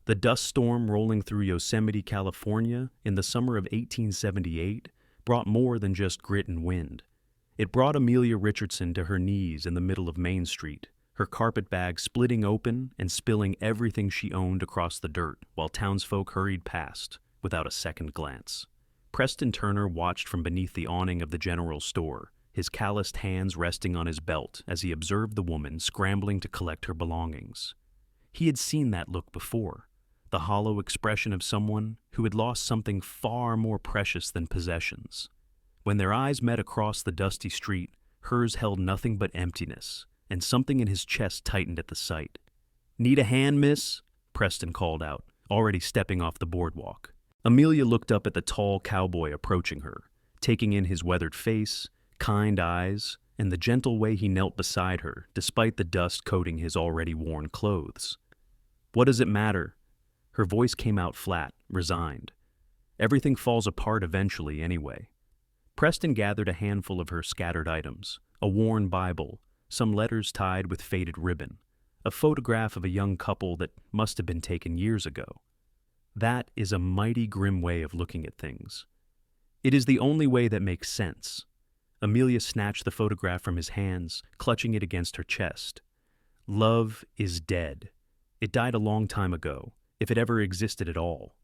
The dust storm rolling through Yosemite, California in the summer of 1878 brought more than just grit and wind. It brought Amelia Richardson to her knees in the middle of Main Street, her carpetbag splitting open and spilling everything she owned across the dirt while townsfolk hurried past without a second glance. Preston Turner watched from beneath the awning of the general store, his calloused hands resting on his belt as he observed the woman scrambling to collect her belongings. He had seen that look before, the hollow expression of someone who had lost something far more precious than possessions. When their eyes met across the dusty street, hers held nothing but emptiness, and something in his chest tightened at the sight. "Need a hand, miss?" Preston called out, already stepping off the boardwalk. Amelia looked up at the tall cowboy approaching her, taking in his weathered face, kind eyes, and the gentle way he knelt beside her, despite the dust coating his already worn clothes. "What does it matter?" Her voice came out flat, resigned. "Everything falls apart eventually anyway." Preston gathered a handful of her scattered items, a worn Bible, some letters tied with faded ribbon, a photograph of a young couple that must have been taken years ago. That is a mighty grim way of looking at things. It is the only way that makes sense. Amelia snatched the photograph from his hands, clutching it against her chest. Love is dead. It died a long time ago, if it ever existed at all.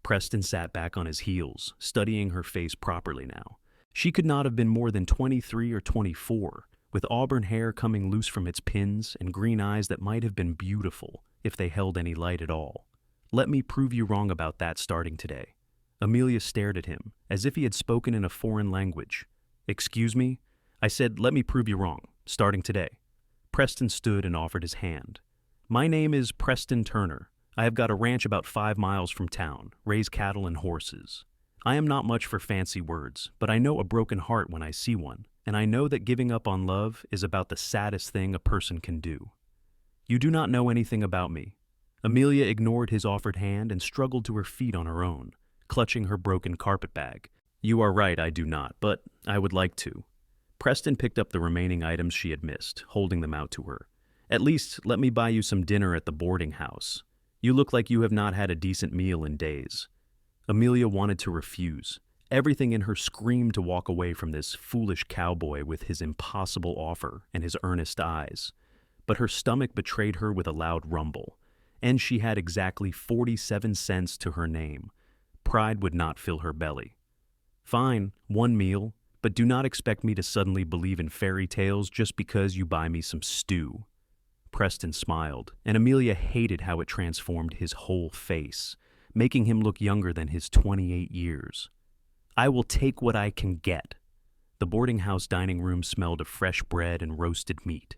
Preston sat back on his heels, studying her face properly now. She could not have been more than 23 or 24, with auburn hair coming loose from its pins and green eyes that might have been beautiful if they held any light at all. "Let me prove you wrong about that starting today." Amelia stared at him, as if he had spoken in a foreign language. "Excuse me?" I said, "Let me prove you wrong, starting today." Preston stood and offered his hand. "My name is Preston Turner. I have got a ranch about 5 miles from town, raise cattle and horses. I am not much for fancy words, but I know a broken heart when I see one, and I know that giving up on love is about the saddest thing a person can do. You do not know anything about me." Amelia ignored his offered hand and struggled to her feet on her own, clutching her broken carpetbag. "You are right, I do not, but I would like to." Preston picked up the remaining items she had missed, holding them out to her. "At least, let me buy you some dinner at the boarding house. You look like you have not had a decent meal in days." Amelia wanted to refuse. Everything in her screamed to walk away from this foolish cowboy with his impossible offer and his earnest eyes. But her stomach betrayed her with a loud rumble, and she had exactly 47 cents to her name. Pride would not fill her belly. "Fine, one meal, but do not expect me to suddenly believe in fairy tales just because you buy me some stew." Preston smiled, and Amelia hated how it transformed his whole face, making him look younger than his 28 years. "I will take what I can get." The boarding house dining room smelled of fresh bread and roasted meat,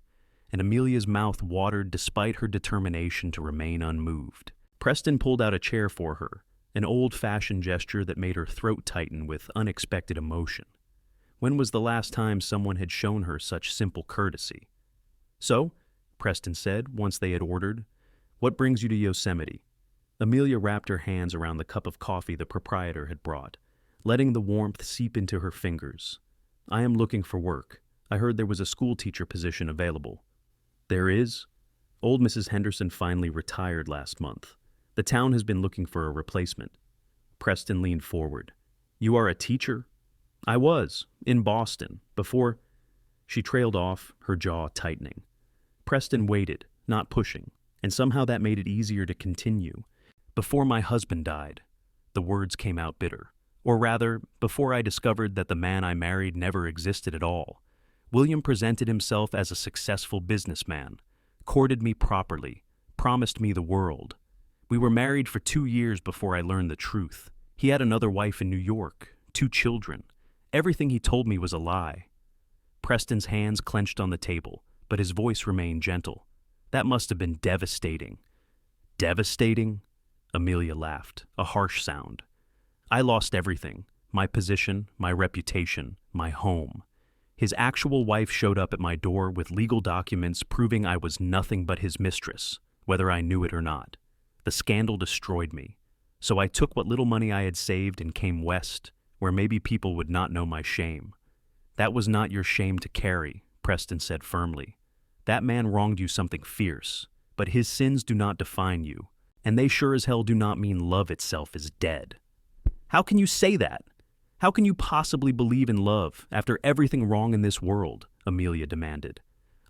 and Amelia's mouth watered despite her determination to remain unmoved. Preston pulled out a chair for her, an old-fashioned gesture that made her throat tighten with unexpected emotion. When was the last time someone had shown her such simple courtesy? "So," Preston said, once they had ordered, "what brings you to Yosemite?" Amelia wrapped her hands around the cup of coffee the proprietor had brought, letting the warmth seep into her fingers. "I am looking for work. I heard there was a schoolteacher position available." "There is?" "Old Mrs. Henderson finally retired last month. The town has been looking for a replacement." Preston leaned forward. "You are a teacher?" "I was, in Boston, before—" She trailed off, her jaw tightening. Preston waited, not pushing, and somehow that made it easier to continue. "Before my husband died." The words came out bitter. "Or rather, before I discovered that the man I married never existed at all. William presented himself as a successful businessman, courted me properly, promised me the world. We were married for 2 years before I learned the truth. He had another wife in New York, 2 children. Everything he told me was a lie." Preston's hands clenched on the table, but his voice remained gentle. "That must have been devastating." "Devastating?" Amelia laughed, a harsh sound. "I lost everything, my position, my reputation, my home. His actual wife showed up at my door with legal documents proving I was nothing but his mistress, whether I knew it or not. The scandal destroyed me. So I took what little money I had saved and came west, where maybe people would not know my shame." "That was not your shame to carry," Preston said firmly. "That man wronged you something fierce, but his sins do not define you. And they sure as hell do not mean love itself is dead. How can you say that? How can you possibly believe in love after everything wrong in this world? Amelia demanded.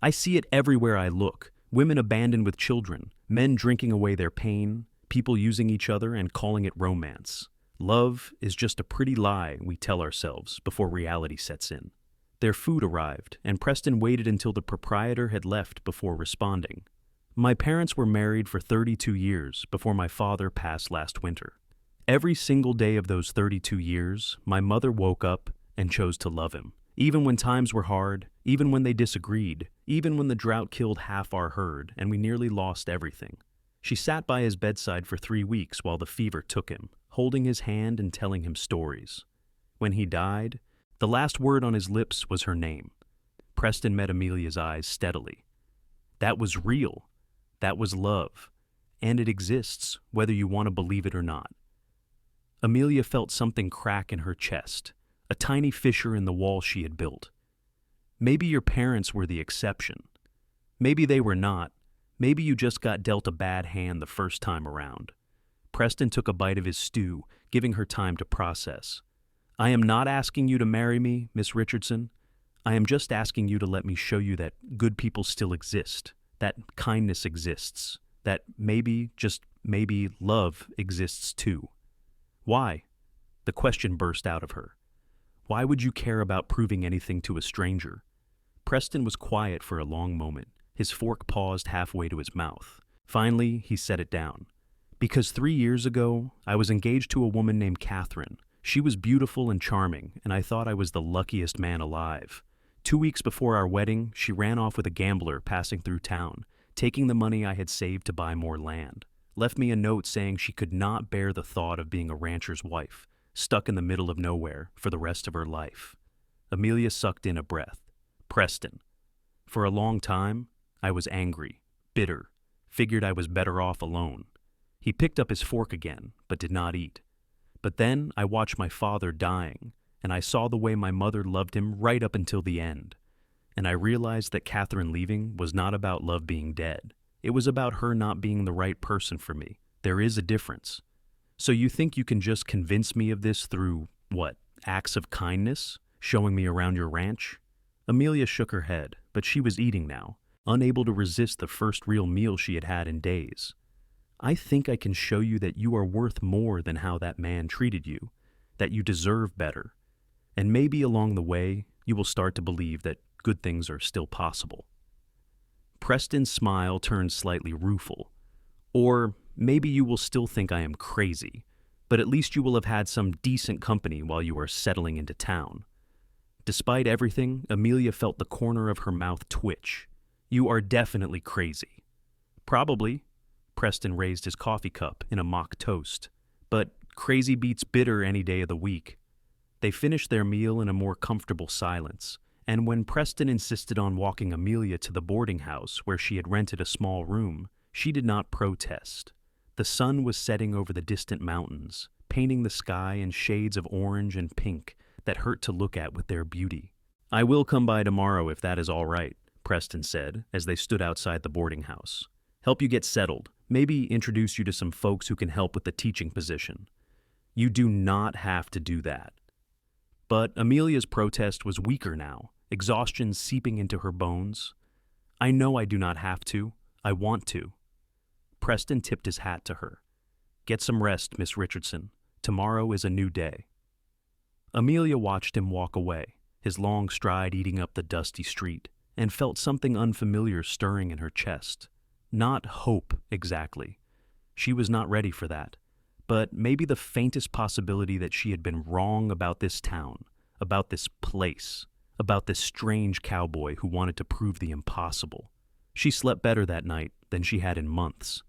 I see it everywhere I look. Women abandoned with children, men drinking away their pain, people using each other and calling it romance. Love is just a pretty lie we tell ourselves before reality sets in. Their food arrived, and Preston waited until the proprietor had left before responding. My parents were married for 32 years before my father passed last winter. Every single day of those 32 years, my mother woke up and chose to love him. Even when times were hard, even when they disagreed, even when the drought killed half our herd and we nearly lost everything. She sat by his bedside for 3 weeks while the fever took him, holding his hand and telling him stories. When he died, the last word on his lips was her name. Preston met Amelia's eyes steadily. That was real. That was love. And it exists, whether you want to believe it or not. Amelia felt something crack in her chest, a tiny fissure in the wall she had built. Maybe your parents were the exception. Maybe they were not. Maybe you just got dealt a bad hand the first time around. Preston took a bite of his stew, giving her time to process. I am not asking you to marry me, Miss Richardson. I am just asking you to let me show you that good people still exist, that kindness exists, that maybe, just maybe, love exists too. Why? The question burst out of her. Why would you care about proving anything to a stranger? Preston was quiet for a long moment. His fork paused halfway to his mouth. Finally, he set it down. Because 3 years ago, I was engaged to a woman named Catherine. She was beautiful and charming, and I thought I was the luckiest man alive. 2 weeks before our wedding, she ran off with a gambler passing through town, taking the money I had saved to buy more land. Left me a note saying she could not bear the thought of being a rancher's wife, stuck in the middle of nowhere for the rest of her life. Amelia sucked in a breath. Preston. For a long time, I was angry, bitter, figured I was better off alone. He picked up his fork again, but did not eat. But then I watched my father dying, and I saw the way my mother loved him right up until the end. And I realized that Catherine leaving was not about love being dead. It was about her not being the right person for me. There is a difference. So you think you can just convince me of this through, what, acts of kindness? Showing me around your ranch? Amelia shook her head, but she was eating now, unable to resist the first real meal she had had in days. I think I can show you that you are worth more than how that man treated you, that you deserve better. And maybe along the way, you will start to believe that good things are still possible. Preston's smile turned slightly rueful. Or maybe you will still think I am crazy, but at least you will have had some decent company while you are settling into town. Despite everything, Amelia felt the corner of her mouth twitch. You are definitely crazy. Probably. Preston raised his coffee cup in a mock toast. But crazy beats bitter any day of the week. They finished their meal in a more comfortable silence, and when Preston insisted on walking Amelia to the boarding house where she had rented a small room, she did not protest. The sun was setting over the distant mountains, painting the sky in shades of orange and pink that hurt to look at with their beauty. I will come by tomorrow if that is all right, Preston said as they stood outside the boarding house. Help you get settled, maybe introduce you to some folks who can help with the teaching position. You do not have to do that. But Amelia's protest was weaker now, exhaustion seeping into her bones. I know I do not have to. I want to. Preston tipped his hat to her. Get some rest, Miss Richardson. Tomorrow is a new day. Amelia watched him walk away, his long stride eating up the dusty street, and felt something unfamiliar stirring in her chest. Not hope, exactly. She was not ready for that. But maybe the faintest possibility that she had been wrong about this town, about this place, about this strange cowboy who wanted to prove the impossible. She slept better that night than she had in months.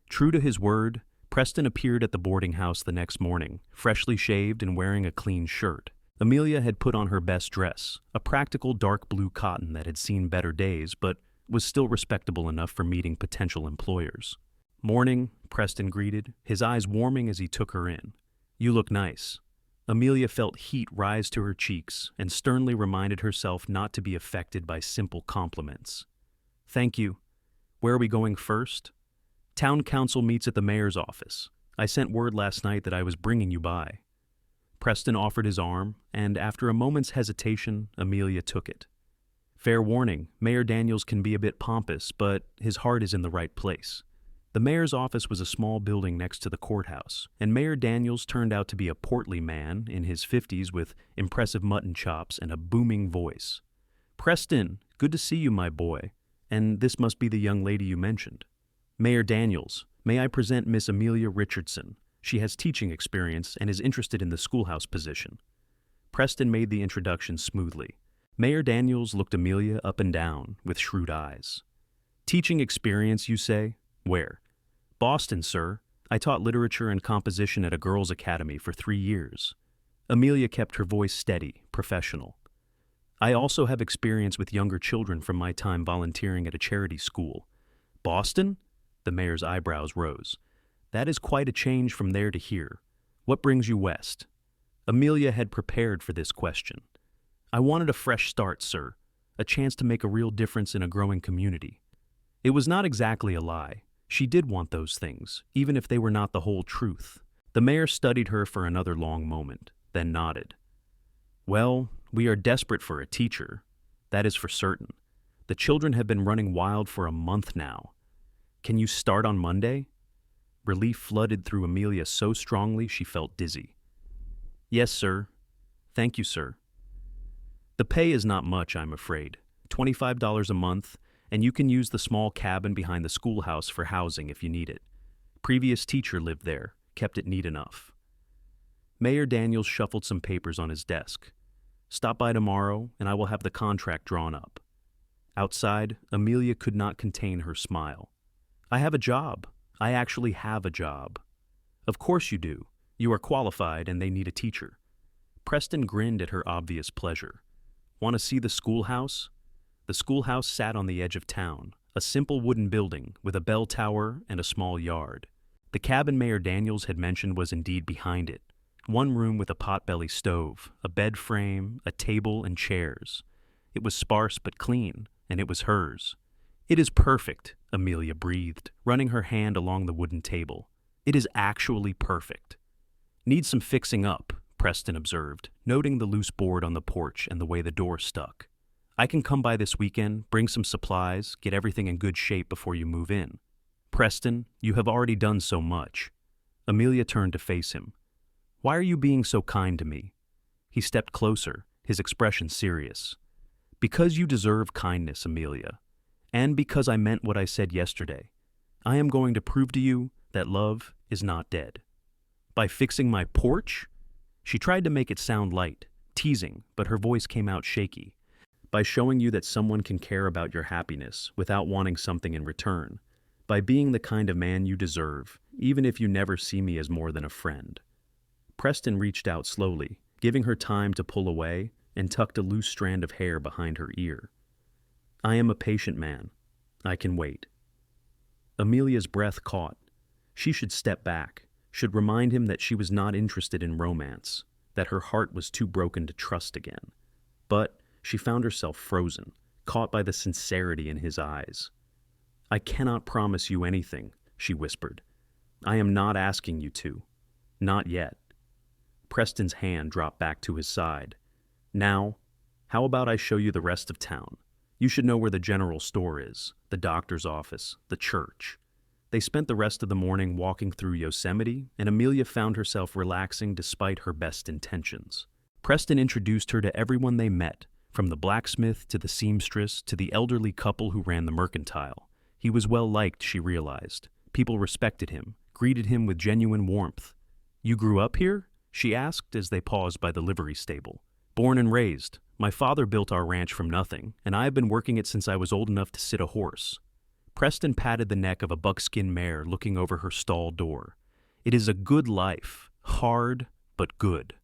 True to his word, Preston appeared at the boarding house the next morning, freshly shaved and wearing a clean shirt. Amelia had put on her best dress, a practical dark blue cotton that had seen better days, but was still respectable enough for meeting potential employers. Morning, Preston greeted, his eyes warming as he took her in. You look nice. Amelia felt heat rise to her cheeks and sternly reminded herself not to be affected by simple compliments. Thank you. Where are we going first? Town council meets at the mayor's office. I sent word last night that I was bringing you by. Preston offered his arm, and after a moment's hesitation, Amelia took it. Fair warning, Mayor Daniels can be a bit pompous, but his heart is in the right place. The mayor's office was a small building next to the courthouse, and Mayor Daniels turned out to be a portly man in his 50s with impressive mutton chops and a booming voice. "Preston, good to see you, my boy. And this must be the young lady you mentioned. Mayor Daniels, may I present Miss Amelia Richardson? She has teaching experience and is interested in the schoolhouse position." Preston made the introduction smoothly. Mayor Daniels looked Amelia up and down with shrewd eyes. "Teaching experience, you say? Where?" "Boston, sir. I taught literature and composition at a girls' academy for 3 years." Amelia kept her voice steady, professional. "I also have experience with younger children from my time volunteering at a charity school." "Boston?" The mayor's eyebrows rose. "That is quite a change from there to here. What brings you west?" Amelia had prepared for this question. "I wanted a fresh start, sir. A chance to make a real difference in a growing community." It was not exactly a lie. She did want those things, even if they were not the whole truth. The mayor studied her for another long moment, then nodded. "Well, we are desperate for a teacher. That is for certain. The children have been running wild for a month now. Can you start on Monday?" Relief flooded through Amelia so strongly she felt dizzy. "Yes, sir. Thank you, sir." "The pay is not much, I'm afraid. $25 a month, and you can use the small cabin behind the schoolhouse for housing if you need it. Previous teacher lived there, kept it neat enough." Mayor Daniels shuffled some papers on his desk. "Stop by tomorrow, and I will have the contract drawn up." Outside, Amelia could not contain her smile. "I have a job. I actually have a job." "Of course you do. You are qualified, and they need a teacher." Preston grinned at her obvious pleasure. "Want to see the schoolhouse?" The schoolhouse sat on the edge of town, a simple wooden building with a bell tower and a small yard. The cabin Mayor Daniels had mentioned was indeed behind it. One room with a potbelly stove, a bed frame, a table, and chairs. It was sparse but clean, and it was hers. "It is perfect," Amelia breathed, running her hand along the wooden table. "It is actually perfect." "Needs some fixing up," Preston observed, noting the loose board on the porch and the way the door stuck. "I can come by this weekend, bring some supplies, get everything in good shape before you move in." "Preston, you have already done so much." Amelia turned to face him. "Why are you being so kind to me?" He stepped closer, his expression serious. "Because you deserve kindness, Amelia. And because I meant what I said yesterday. I am going to prove to you that love is not dead." "By fixing my porch?" She tried to make it sound light, teasing, but her voice came out shaky. "By showing you that someone can care about your happiness without wanting something in return. By being the kind of man you deserve, even if you never see me as more than a friend." Preston reached out slowly, giving her time to pull away, and tucked a loose strand of hair behind her ear. "I am a patient man. I can wait." Amelia's breath caught. She should step back, should remind him that she was not interested in romance, that her heart was too broken to trust again. But she found herself frozen, caught by the sincerity in his eyes. "I cannot promise you anything," she whispered. "I am not asking you to. Not yet." Preston's hand dropped back to his side. "Now, how about I show you the rest of town? You should know where the general store is, the doctor's office, the church." They spent the rest of the morning walking through Yosemite, and Amelia found herself relaxing despite her best intentions. Preston introduced her to everyone they met, from the blacksmith to the seamstress to the elderly couple who ran the mercantile. He was well liked, she realized. People respected him, greeted him with genuine warmth. "You grew up here?" she asked as they paused by the livery stable. "Born and raised. My father built our ranch from nothing, and I have been working it since I was old enough to sit a horse." Preston patted the neck of a buckskin mare looking over her stall door. "It is a good life, hard, but good.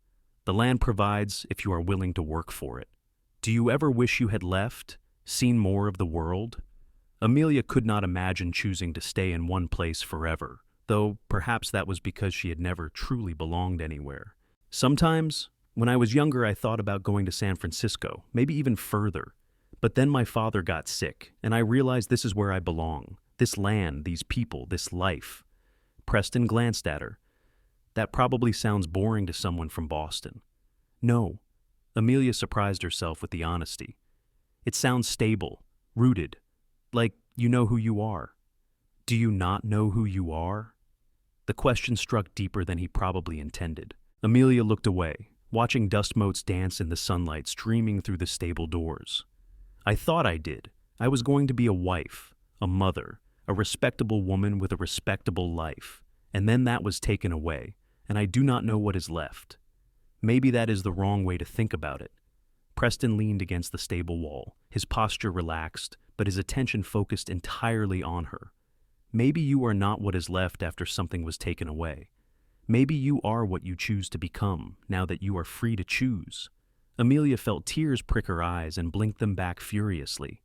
The land provides if you are willing to work for it. Do you ever wish you had left, seen more of the world?" Amelia could not imagine choosing to stay in one place forever, though perhaps that was because she had never truly belonged anywhere. "Sometimes, when I was younger, I thought about going to San Francisco, maybe even further. But then my father got sick, and I realized this is where I belong. This land, these people, this life. Preston glanced at her. That probably sounds boring to someone from Boston. No. Amelia surprised herself with the honesty. It sounds stable, rooted, like you know who you are. Do you not know who you are? The question struck deeper than he probably intended. Amelia looked away, watching dust motes dance in the sunlight streaming through the stable doors. I thought I did. I was going to be a wife, a mother, a respectable woman with a respectable life. And then that was taken away, and I do not know what is left. Maybe that is the wrong way to think about it. Preston leaned against the stable wall, his posture relaxed, but his attention focused entirely on her. Maybe you are not what is left after something was taken away. Maybe you are what you choose to become, now that you are free to choose. Amelia felt tears prick her eyes and blinked them back furiously.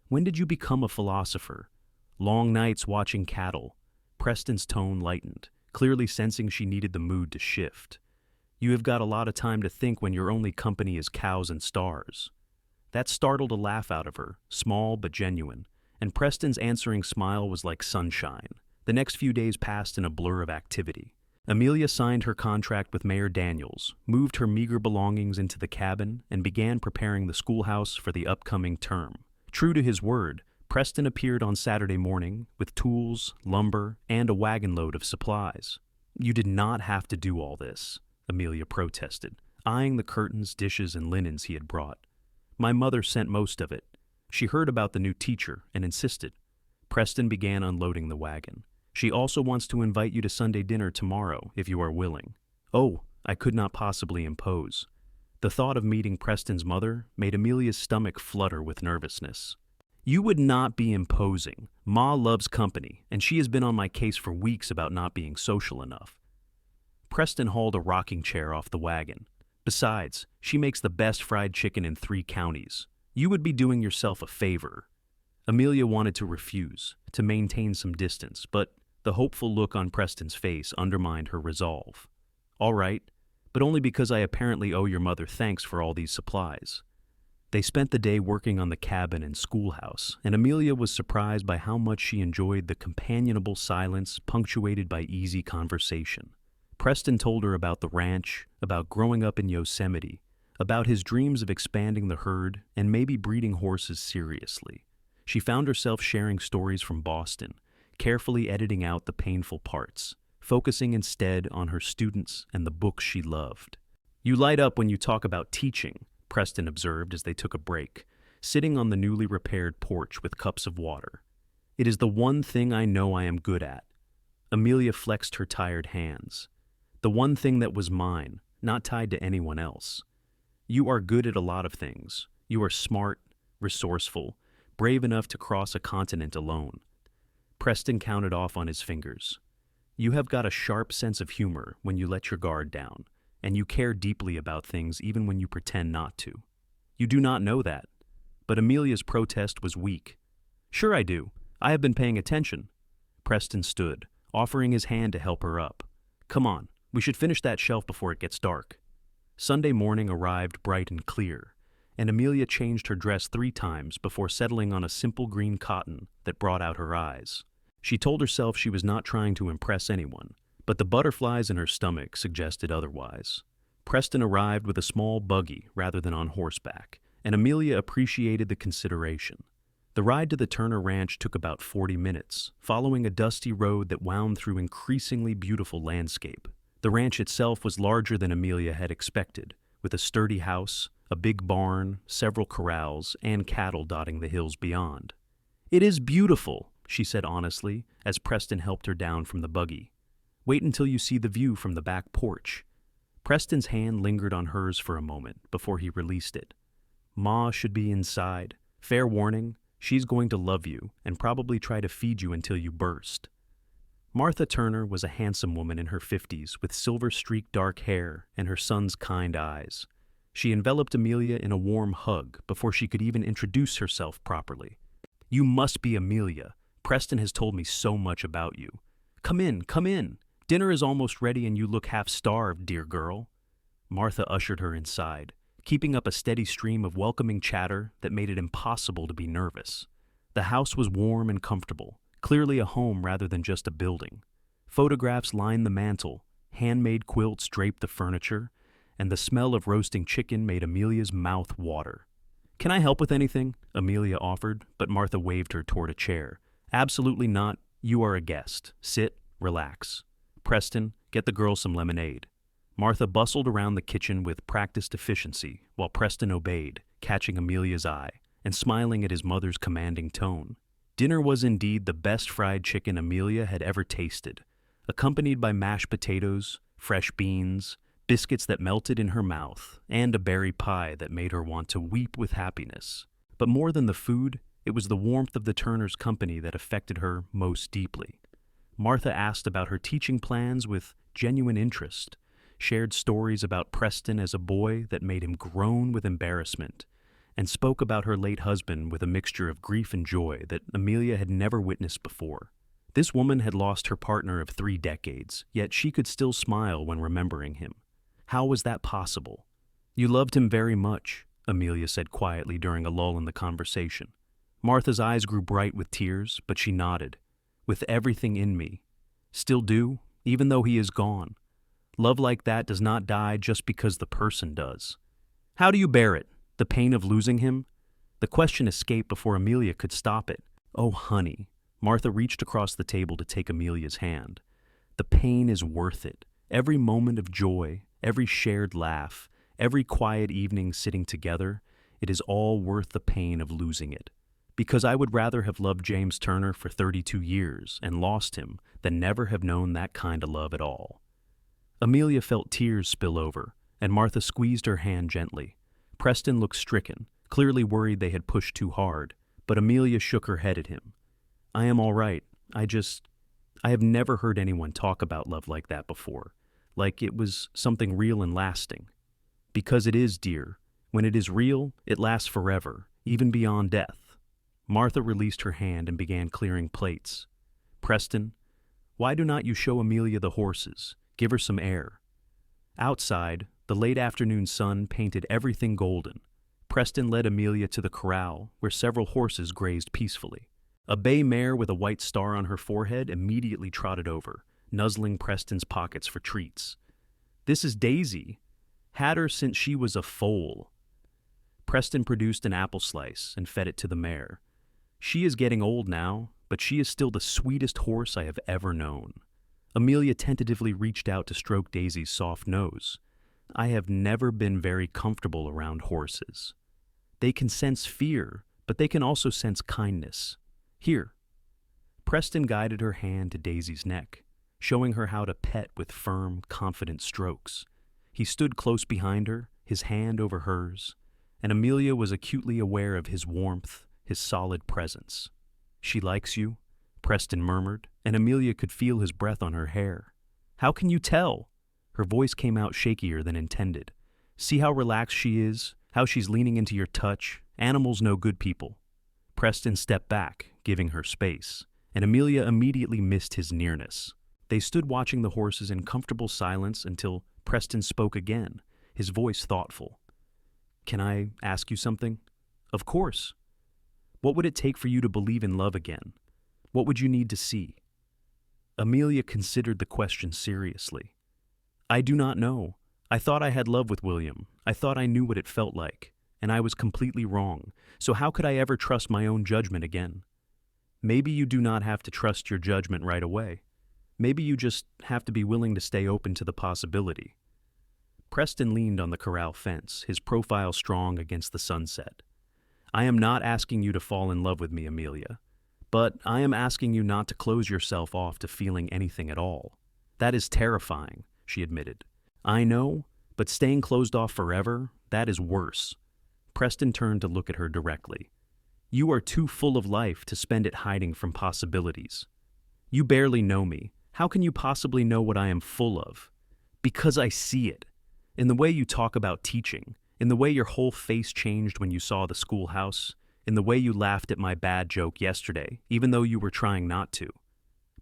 When did you become a philosopher? Long nights watching cattle. Preston's tone lightened, clearly sensing she needed the mood to shift. You have got a lot of time to think when your only company is cows and stars. That startled a laugh out of her, small but genuine, and Preston's answering smile was like sunshine. The next few days passed in a blur of activity. Amelia signed her contract with Mayor Daniels, moved her meager belongings into the cabin, and began preparing the schoolhouse for the upcoming term. True to his word, Preston appeared on Saturday morning with tools, lumber, and a wagon load of supplies. You did not have to do all this, Amelia protested, eyeing the curtains, dishes, and linens he had brought. My mother sent most of it. She heard about the new teacher and insisted. Preston began unloading the wagon. She also wants to invite you to Sunday dinner tomorrow, if you are willing. Oh, I could not possibly impose. The thought of meeting Preston's mother made Amelia's stomach flutter with nervousness. You would not be imposing. Ma loves company, and she has been on my case for weeks about not being social enough. Preston hauled a rocking chair off the wagon. Besides, she makes the best fried chicken in 3 counties. You would be doing yourself a favor. Amelia wanted to refuse, to maintain some distance, but the hopeful look on Preston's face undermined her resolve. All right, but only because I apparently owe your mother thanks for all these supplies. They spent the day working on the cabin and schoolhouse, and Amelia was surprised by how much she enjoyed the companionable silence punctuated by easy conversation. Preston told her about the ranch, about growing up in Yosemite, about his dreams of expanding the herd and maybe breeding horses seriously. She found herself sharing stories from Boston, carefully editing out the painful parts, focusing instead on her students and the books she loved. You light up when you talk about teaching, Preston observed as they took a break, sitting on the newly repaired porch with cups of water. It is the one thing I know I am good at. Amelia flexed her tired hands. The one thing that was mine, not tied to anyone else. You are good at a lot of things. You are smart, resourceful, brave enough to cross a continent alone. Preston counted off on his fingers. You have got a sharp sense of humor when you let your guard down, and you care deeply about things even when you pretend not to. You do not know that. But Amelia's protest was weak. Sure I do. I have been paying attention. Preston stood, offering his hand to help her up. Come on, we should finish that shelf before it gets dark. Sunday morning arrived bright and clear, and Amelia changed her dress 3 times before settling on a simple green cotton that brought out her eyes. She told herself she was not trying to impress anyone, but the butterflies in her stomach suggested otherwise. Preston arrived with a small buggy rather than on horseback, and Amelia appreciated the consideration. The ride to the Turner Ranch took about 40 minutes, following a dusty road that wound through increasingly beautiful landscape. The ranch itself was larger than Amelia had expected, with a sturdy house, a big barn, several corrals, and cattle dotting the hills beyond. It is beautiful, she said honestly, as Preston helped her down from the buggy. Wait until you see the view from the back porch. Preston's hand lingered on hers for a moment before he released it. Ma should be inside. Fair warning, she's going to love you and probably try to feed you until you burst. Martha Turner was a handsome woman in her 50s with silver-streaked dark hair and her son's kind eyes. She enveloped Amelia in a warm hug before she could even introduce herself properly. You must be Amelia. Preston has told me so much about you. Come in, come in. Dinner is almost ready and you look half-starved, dear girl. Martha ushered her inside, keeping up a steady stream of welcoming chatter that made it impossible to be nervous. The house was warm and comfortable, clearly a home rather than just a building. Photographs lined the mantel, handmade quilts draped the furniture, and the smell of roasting chicken made Amelia's mouth water. "Can I help with anything?" Amelia offered, but Martha waved her toward a chair. "Absolutely not. You are a guest. Sit, relax. Preston, get the girls some lemonade." Martha bustled around the kitchen with practiced efficiency, while Preston obeyed, catching Amelia's eye and smiling at his mother's commanding tone. Dinner was indeed the best fried chicken Amelia had ever tasted, accompanied by mashed potatoes, fresh beans, biscuits that melted in her mouth, and a berry pie that made her want to weep with happiness. But more than the food, it was the warmth of the Turners' company that affected her most deeply. Martha asked about her teaching plans with genuine interest, shared stories about Preston as a boy that made him groan with embarrassment, and spoke about her late husband with a mixture of grief and joy that Amelia had never witnessed before. This woman had lost her partner of 3 decades, yet she could still smile when remembering him. How was that possible? "You loved him very much," Amelia said quietly during a lull in the conversation. Martha's eyes grew bright with tears, but she nodded. "With everything in me. Still do, even though he is gone. Love like that does not die just because the person does." "How do you bear it? The pain of losing him?" The question escaped before Amelia could stop it. "Oh, honey." Martha reached across the table to take Amelia's hand. "The pain is worth it. Every moment of joy, every shared laugh, every quiet evening sitting together, it is all worth the pain of losing it. Because I would rather have loved James Turner for 32 years and lost him than never have known that kind of love at all." Amelia felt tears spill over, and Martha squeezed her hand gently. Preston looked stricken, clearly worried they had pushed too hard, but Amelia shook her head at him. "I am all right. I have never heard anyone talk about love like that before. Like it was something real and lasting. Because it is, dear. When it is real, it lasts forever, even beyond death." Martha released her hand and began clearing plates. "Preston, why do not you show Amelia the horses? Give her some air." Outside, the late afternoon sun painted everything golden. Preston led Amelia to the corral, where several horses grazed peacefully. A bay mare with a white star on her forehead immediately trotted over, nuzzling Preston's pockets for treats. "This is Daisy. Had her since she was a foal." Preston produced an apple slice and fed it to the mare. "She is getting old now, but she is still the sweetest horse I have ever known." Amelia tentatively reached out to stroke Daisy's soft nose. "I have never been very comfortable around horses. They can sense fear, but they can also sense kindness. Here." Preston guided her hand to Daisy's neck, showing her how to pet with firm, confident strokes. He stood close behind her, his hand over hers, and Amelia was acutely aware of his warmth, his solid presence. "She likes you," Preston murmured, and Amelia could feel his breath on her hair. "How can you tell?" Her voice came out shakier than intended. "See how relaxed she is, how she's leaning into your touch. Animals know good people." Preston stepped back, giving her space, and Amelia immediately missed his nearness. They stood watching the horses in comfortable silence until Preston spoke again, his voice thoughtful. "Can I ask you something?" "Of course." "What would it take for you to believe in love again? What would you need to see?" Amelia considered the question seriously. "I do not know. I thought I had love with William. I thought I knew what it felt like, and I was completely wrong. So how could I ever trust my own judgment again?" "Maybe you do not have to trust your judgment right away. Maybe you just have to be willing to stay open to the possibility." Preston leaned on the corral fence, his profile strong against the sunset. "I am not asking you to fall in love with me, Amelia, but I am asking you not to close yourself off to feeling anything at all. That is terrifying," she admitted. "I know, but staying closed off forever, that is worse." Preston turned to look at her directly. "You are too full of life to spend it hiding from possibilities. You barely know me. How can you possibly know what I am full of?" "Because I see it. In the way you talk about teaching, in the way your whole face changed when you saw the schoolhouse, in the way you laughed at my bad joke yesterday, even though you were trying not to."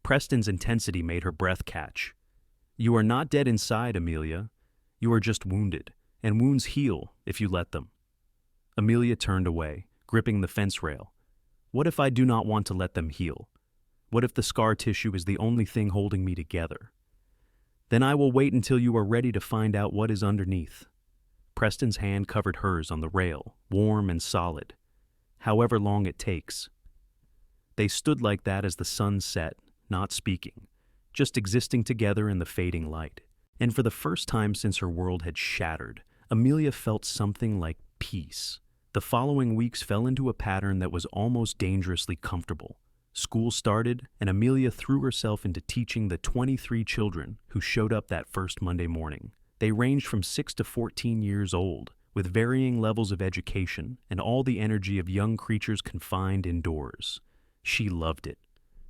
Preston's intensity made her breath catch. "You are not dead inside, Amelia. You are just wounded, and wounds heal if you let them." Amelia turned away, gripping the fence rail. "What if I do not want to let them heal?" What if the scar tissue is the only thing holding me together? Then I will wait until you are ready to find out what is underneath. Preston's hand covered hers on the rail, warm and solid. However long it takes. They stood like that as the sun set, not speaking, just existing together in the fading light. And for the first time since her world had shattered, Amelia felt something like peace. The following weeks fell into a pattern that was almost dangerously comfortable. School started, and Amelia threw herself into teaching the 23 children who showed up that first Monday morning. They ranged from 6 to 14 years old, with varying levels of education and all the energy of young creatures confined indoors. She loved it.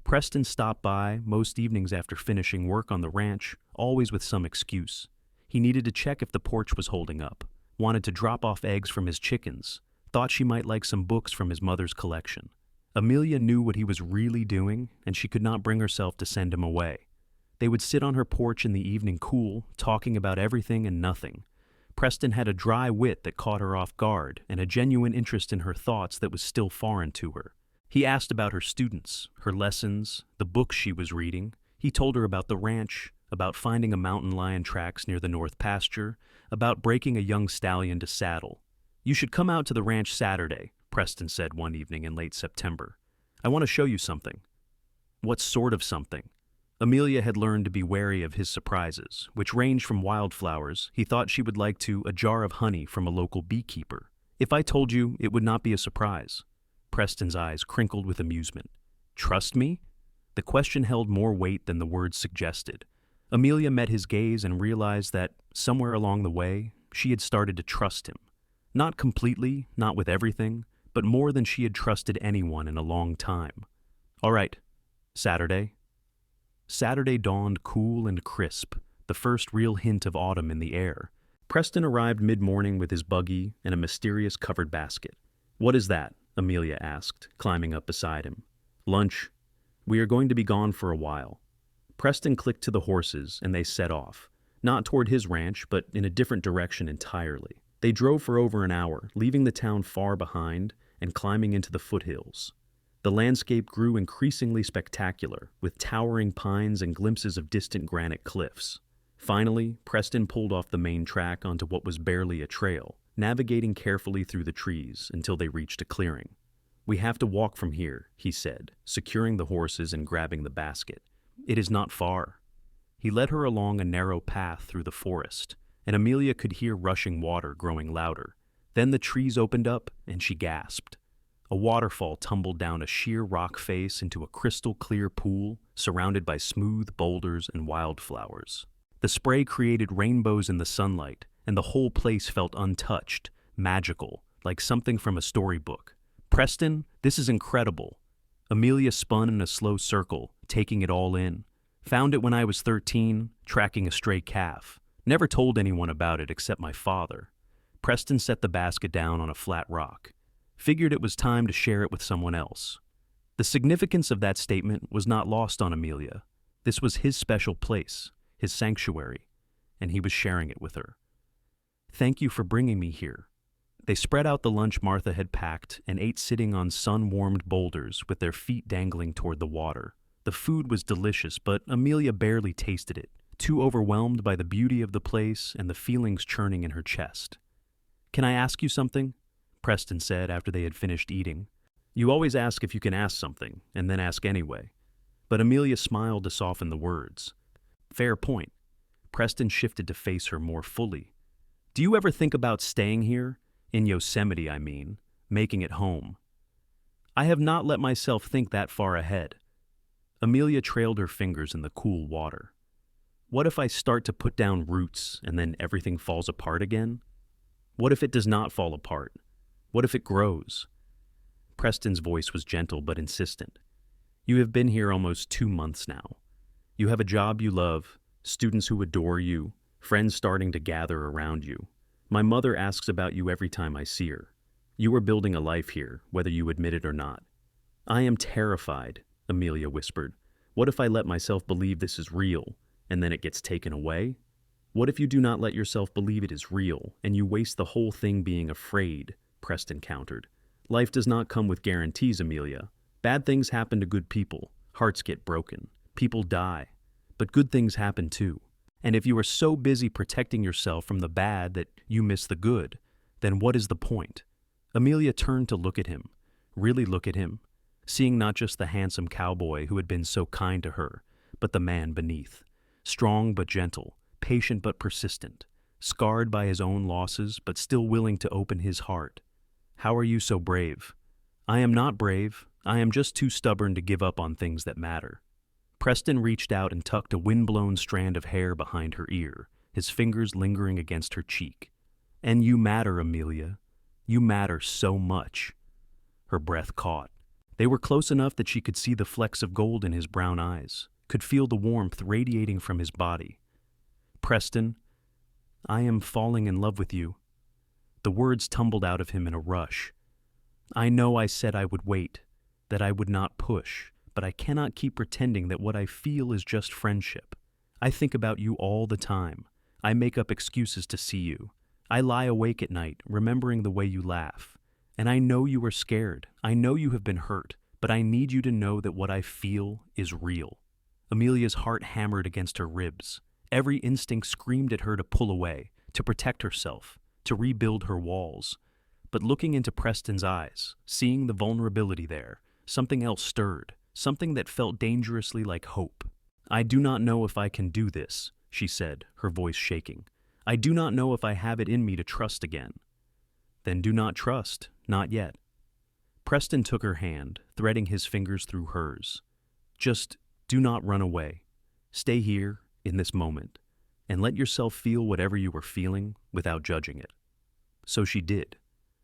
Preston stopped by most evenings after finishing work on the ranch, always with some excuse. He needed to check if the porch was holding up, wanted to drop off eggs from his chickens, thought she might like some books from his mother's collection. Amelia knew what he was really doing, and she could not bring herself to send him away. They would sit on her porch in the evening cool, talking about everything and nothing. Preston had a dry wit that caught her off guard, and a genuine interest in her thoughts that was still foreign to her. He asked about her students, her lessons, the books she was reading. He told her about the ranch, about finding a mountain lion tracks near the north pasture, about breaking a young stallion to saddle. "You should come out to the ranch Saturday," Preston said one evening in late September. "I want to show you something." What sort of something? Amelia had learned to be wary of his surprises, which ranged from wildflowers he thought she would like to a jar of honey from a local beekeeper. "If I told you, it would not be a surprise." Preston's eyes crinkled with amusement. "Trust me?" The question held more weight than the words suggested. Amelia met his gaze and realized that, somewhere along the way, she had started to trust him. Not completely, not with everything, but more than she had trusted anyone in a long time. "All right, Saturday." Saturday dawned cool and crisp, the first real hint of autumn in the air. Preston arrived mid-morning with his buggy and a mysterious covered basket. "What is that?" Amelia asked, climbing up beside him. "Lunch. We are going to be gone for a while." Preston clicked to the horses, and they set off, not toward his ranch, but in a different direction entirely. They drove for over an hour, leaving the town far behind and climbing into the foothills. The landscape grew increasingly spectacular, with towering pines and glimpses of distant granite cliffs. Finally, Preston pulled off the main track onto what was barely a trail, navigating carefully through the trees until they reached a clearing. "We have to walk from here," he said, securing the horses and grabbing the basket. "It is not far." He led her along a narrow path through the forest, and Amelia could hear rushing water growing louder. Then the trees opened up, and she gasped. A waterfall tumbled down a sheer rock face into a crystal-clear pool surrounded by smooth boulders and wildflowers. The spray created rainbows in the sunlight, and the whole place felt untouched, magical, like something from a storybook. "Preston, this is incredible." Amelia spun in a slow circle, taking it all in. "Found it when I was 13, tracking a stray calf. Never told anyone about it except my father." Preston set the basket down on a flat rock. Figured it was time to share it with someone else. The significance of that statement was not lost on Amelia. This was his special place, his sanctuary, and he was sharing it with her. "Thank you for bringing me here." They spread out the lunch Martha had packed and ate sitting on sun-warmed boulders with their feet dangling toward the water. The food was delicious, but Amelia barely tasted it, too overwhelmed by the beauty of the place and the feelings churning in her chest. "Can I ask you something?" Preston said after they had finished eating. "You always ask if you can ask something, and then ask anyway." But Amelia smiled to soften the words. "Fair point." Preston shifted to face her more fully. "Do you ever think about staying here? In Yosemite, I mean, making it home?" "I have not let myself think that far ahead." Amelia trailed her fingers in the cool water. "What if I start to put down roots and then everything falls apart again? What if it does not fall apart? What if it grows?" Preston's voice was gentle but insistent. "You have been here almost 2 months now. You have a job you love, students who adore you, friends starting to gather around you. My mother asks about you every time I see her. You are building a life here, whether you admit it or not." "I am terrified," Amelia whispered. "What if I let myself believe this is real, and then it gets taken away? What if you do not let yourself believe it is real, and you waste the whole thing being afraid?" Preston countered. "Life does not come with guarantees, Amelia. Bad things happen to good people. Hearts get broken. People die. But good things happen too. And if you are so busy protecting yourself from the bad that you miss the good, then what is the point? Amelia turned to look at him, really look at him, seeing not just the handsome cowboy who had been so kind to her, but the man beneath, strong but gentle, patient but persistent, scarred by his own losses but still willing to open his heart. How are you so brave? I am not brave. I am just too stubborn to give up on things that matter. Preston reached out and tucked a wind-blown strand of hair behind her ear, his fingers lingering against her cheek. And you matter, Amelia. You matter so much. Her breath caught. They were close enough that she could see the flecks of gold in his brown eyes, could feel the warmth radiating from his body. Preston, I am falling in love with you. The words tumbled out of him in a rush. I know I said I would wait, that I would not push, but I cannot keep pretending that what I feel is just friendship. I think about you all the time. I make up excuses to see you. I lie awake at night, remembering the way you laugh. And I know you are scared. I know you have been hurt, but I need you to know that what I feel is real. Amelia's heart hammered against her ribs. Every instinct screamed at her to pull away, to protect herself, to rebuild her walls. But looking into Preston's eyes, seeing the vulnerability there, something else stirred, something that felt dangerously like hope. I do not know if I can do this, she said, her voice shaking. I do not know if I have it in me to trust again. Then do not trust, not yet. Preston took her hand, threading his fingers through hers. Just do not run away. Stay here, in this moment, and let yourself feel whatever you are feeling without judging it. So she did.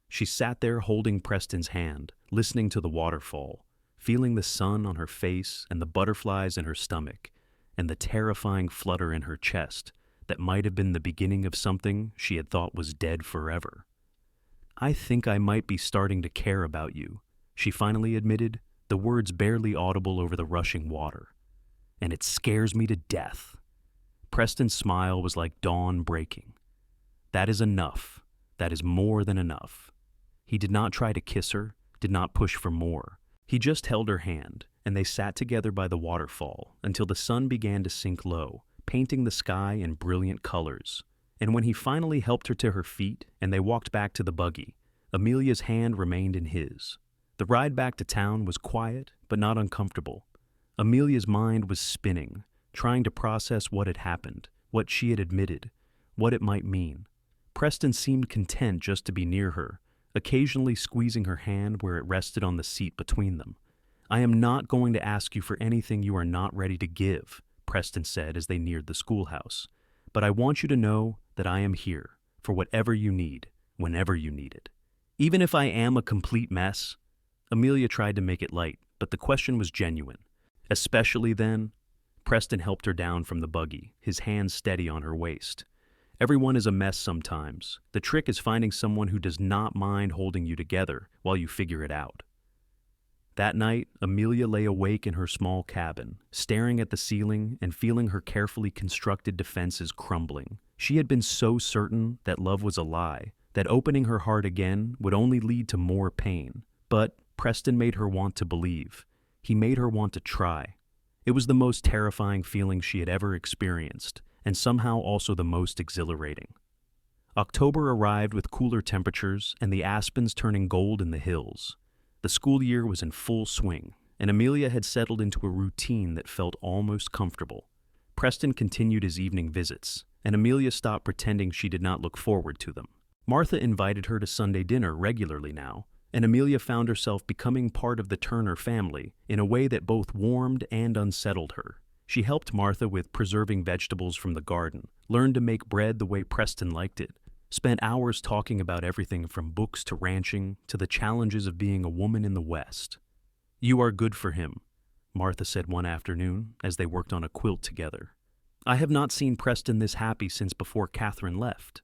She sat there holding Preston's hand, listening to the waterfall, feeling the sun on her face and the butterflies in her stomach, and the terrifying flutter in her chest that might have been the beginning of something she had thought was dead forever. I think I might be starting to care about you, she finally admitted, the words barely audible over the rushing water. And it scares me to death. Preston's smile was like dawn breaking. That is enough. That is more than enough. He did not try to kiss her, did not push for more. He just held her hand, and they sat together by the waterfall until the sun began to sink low, painting the sky in brilliant colors. And when he finally helped her to her feet and they walked back to the buggy, Amelia's hand remained in his. The ride back to town was quiet, but not uncomfortable. Amelia's mind was spinning, trying to process what had happened, what she had admitted, what it might mean. Preston seemed content just to be near her, occasionally squeezing her hand where it rested on the seat between them. I am not going to ask you for anything you are not ready to give, Preston said as they neared the schoolhouse. But I want you to know that I am here for whatever you need, whenever you need it. Even if I am a complete mess, Amelia tried to make it light, but the question was genuine. Especially then, Preston helped her down from the buggy, his hands steady on her waist. Everyone is a mess sometimes. The trick is finding someone who does not mind holding you together while you figure it out. That night, Amelia lay awake in her small cabin, staring at the ceiling and feeling her carefully constructed defenses crumbling. She had been so certain that love was a lie, that opening her heart again would only lead to more pain. But Preston made her want to believe. He made her want to try. It was the most terrifying feeling she had ever experienced, and somehow also the most exhilarating. October arrived with cooler temperatures and the aspens turning gold in the hills. The school year was in full swing, and Amelia had settled into a routine that felt almost comfortable. Preston continued his evening visits, and Amelia stopped pretending she did not look forward to them. Martha invited her to Sunday dinner regularly now, and Amelia found herself becoming part of the Turner family in a way that both warmed and unsettled her. She helped Martha with preserving vegetables from the garden, learned to make bread the way Preston liked it, spent hours talking about everything from books to ranching to the challenges of being a woman in the West. "You are good for him," Martha said one afternoon as they worked on a quilt together. "I have not seen Preston this happy since before Catherine left."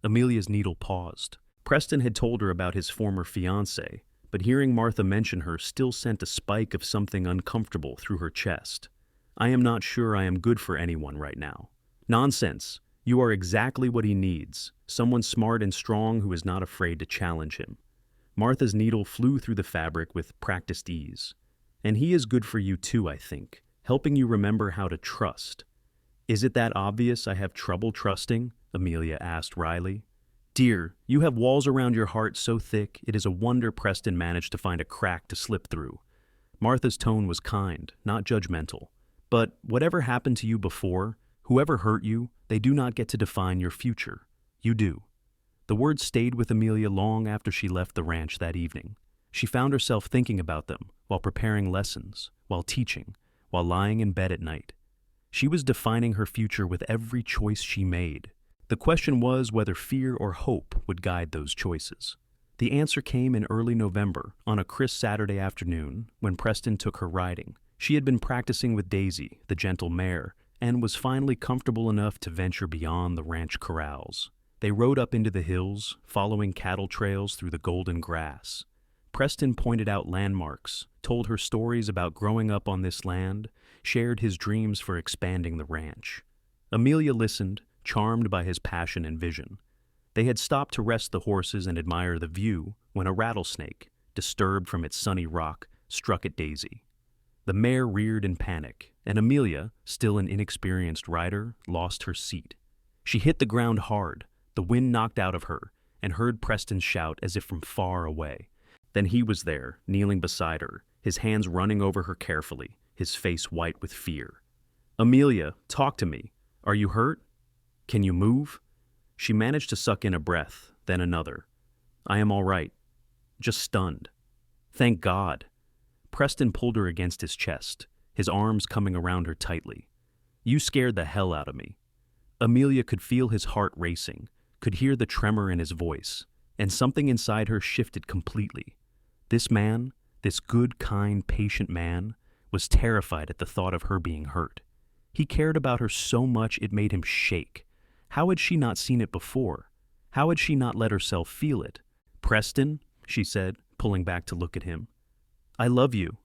Amelia's needle paused. Preston had told her about his former fiancée, but hearing Martha mention her still sent a spike of something uncomfortable through her chest. "I am not sure I am good for anyone right now." "Nonsense. You are exactly what he needs, someone smart and strong who is not afraid to challenge him." Martha's needle flew through the fabric with practiced ease. And he is good for you too, I think, helping you remember how to trust. Is it that obvious I have trouble trusting? Amelia asked wryly. Dear, you have walls around your heart so thick it is a wonder Preston managed to find a crack to slip through. Martha's tone was kind, not judgmental. But whatever happened to you before, whoever hurt you, they do not get to define your future. You do. The words stayed with Amelia long after she left the ranch that evening. She found herself thinking about them while preparing lessons, while teaching, while lying in bed at night. She was defining her future with every choice she made. The question was whether fear or hope would guide those choices. The answer came in early November, on a crisp Saturday afternoon, when Preston took her riding. She had been practicing with Daisy, the gentle mare, and was finally comfortable enough to venture beyond the ranch corrals. They rode up into the hills, following cattle trails through the golden grass. Preston pointed out landmarks, told her stories about growing up on this land, shared his dreams for expanding the ranch. Amelia listened, charmed by his passion and vision. They had stopped to rest the horses and admire the view when a rattlesnake, disturbed from its sunny rock, struck at Daisy. The mare reared in panic, and Amelia, still an inexperienced rider, lost her seat. She hit the ground hard, the wind knocked out of her, and heard Preston shout as if from far away. Then he was there, kneeling beside her, his hands running over her carefully, his face white with fear. Amelia, talk to me. Are you hurt? Can you move? She managed to suck in a breath, then another. I am all right. Just stunned. Thank God. Preston pulled her against his chest, his arms coming around her tightly. You scared the hell out of me. Amelia could feel his heart racing, could hear the tremor in his voice, and something inside her shifted completely. This man, this good, kind, patient man, was terrified at the thought of her being hurt. He cared about her so much it made him shake. How had she not seen it before? How had she not let herself feel it? Preston, she said, pulling back to look at him. I love you.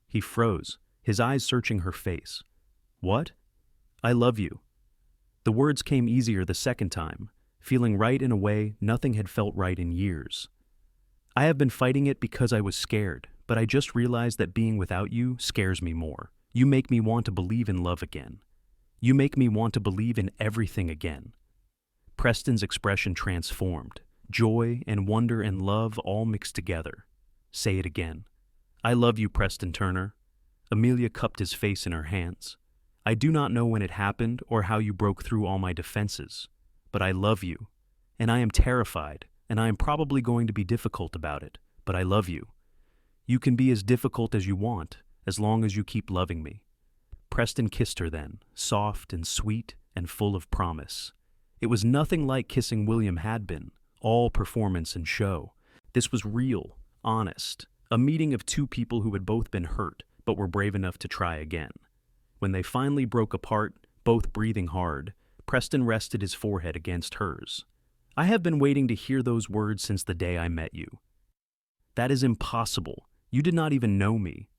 He froze, his eyes searching her face. What? I love you. The words came easier the second time, feeling right in a way nothing had felt right in years. I have been fighting it because I was scared, but I just realized that being without you scares me more. You make me want to believe in love again. You make me want to believe in everything again. Preston's expression transformed, joy and wonder and love all mixed together. Say it again. I love you, Preston Turner. Amelia cupped his face in her hands. I do not know when it happened or how you broke through all my defenses, but I love you, and I am terrified, and I am probably going to be difficult about it, but I love you. You can be as difficult as you want, as long as you keep loving me. Preston kissed her then, soft and sweet and full of promise. It was nothing like kissing William had been, all performance and show. This was real, honest, a meeting of two people who had both been hurt, but were brave enough to try again. When they finally broke apart, both breathing hard, Preston rested his forehead against hers. I have been waiting to hear those words since the day I met you. That is impossible. You did not even know me.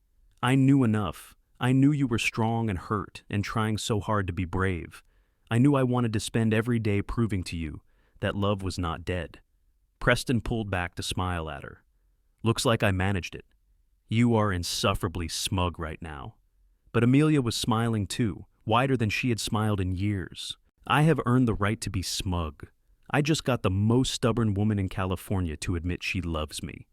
I knew enough. I knew you were strong and hurt and trying so hard to be brave. I knew I wanted to spend every day proving to you that love was not dead. Preston pulled back to smile at her. Looks like I managed it. You are insufferably smug right now. But Amelia was smiling too, wider than she had smiled in years. I have earned the right to be smug. I just got the most stubborn woman in California to admit she loves me.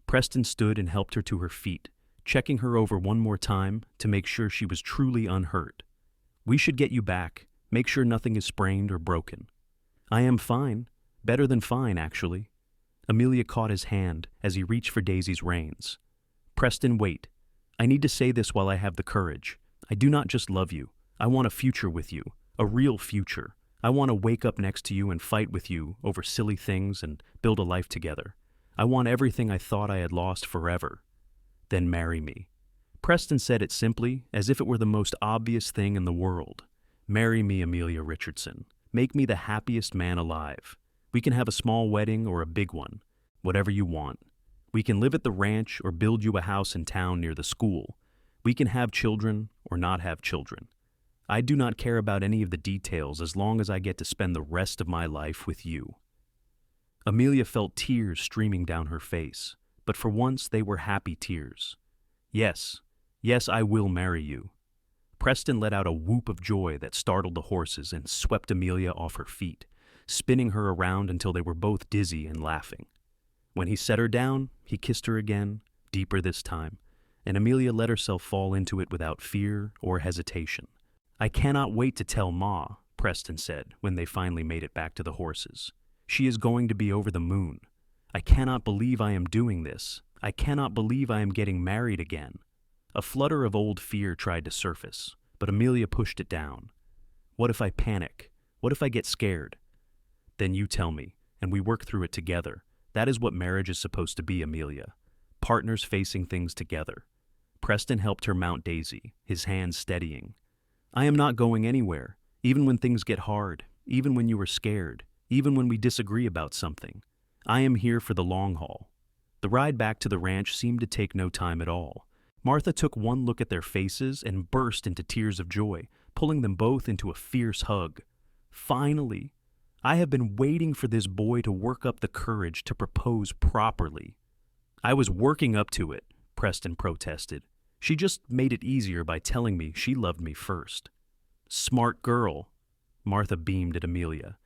Preston stood and helped her to her feet, checking her over one more time to make sure she was truly unhurt. We should get you back, make sure nothing is sprained or broken. I am fine, better than fine, actually. Amelia caught his hand as he reached for Daisy's reins. Preston, wait. I need to say this while I have the courage. I do not just love you. I want a future with you, a real future. I want to wake up next to you and fight with you over silly things and build a life together. I want everything I thought I had lost forever. Then marry me. Preston said it simply, as if it were the most obvious thing in the world. Marry me, Amelia Richardson. Make me the happiest man alive. We can have a small wedding or a big one, whatever you want. We can live at the ranch or build you a house in town near the school. We can have children or not have children. I do not care about any of the details as long as I get to spend the rest of my life with you. Amelia felt tears streaming down her face, but for once they were happy tears. Yes, Yes, I will marry you." Preston let out a whoop of joy that startled the horses and swept Amelia off her feet, spinning her around until they were both dizzy and laughing. When he set her down, he kissed her again, deeper this time, and Amelia let herself fall into it without fear or hesitation. "I cannot wait to tell Ma," Preston said when they finally made it back to the horses. "She is going to be over the moon. I cannot believe I am doing this. I cannot believe I am getting married again." A flutter of old fear tried to surface, but Amelia pushed it down. "What if I panic? What if I get scared?" "Then you tell me, and we work through it together. That is what marriage is supposed to be, Amelia. Partners facing things together." Preston helped her mount Daisy, his hands steadying. "I am not going anywhere, even when things get hard, even when you are scared, even when we disagree about something. I am here for the long haul." The ride back to the ranch seemed to take no time at all. Martha took one look at their faces and burst into tears of joy, pulling them both into a fierce hug. "Finally! I have been waiting for this boy to work up the courage to propose properly." "I was working up to it," Preston protested. "She just made it easier by telling me she loved me first." "Smart girl." Martha beamed at Amelia.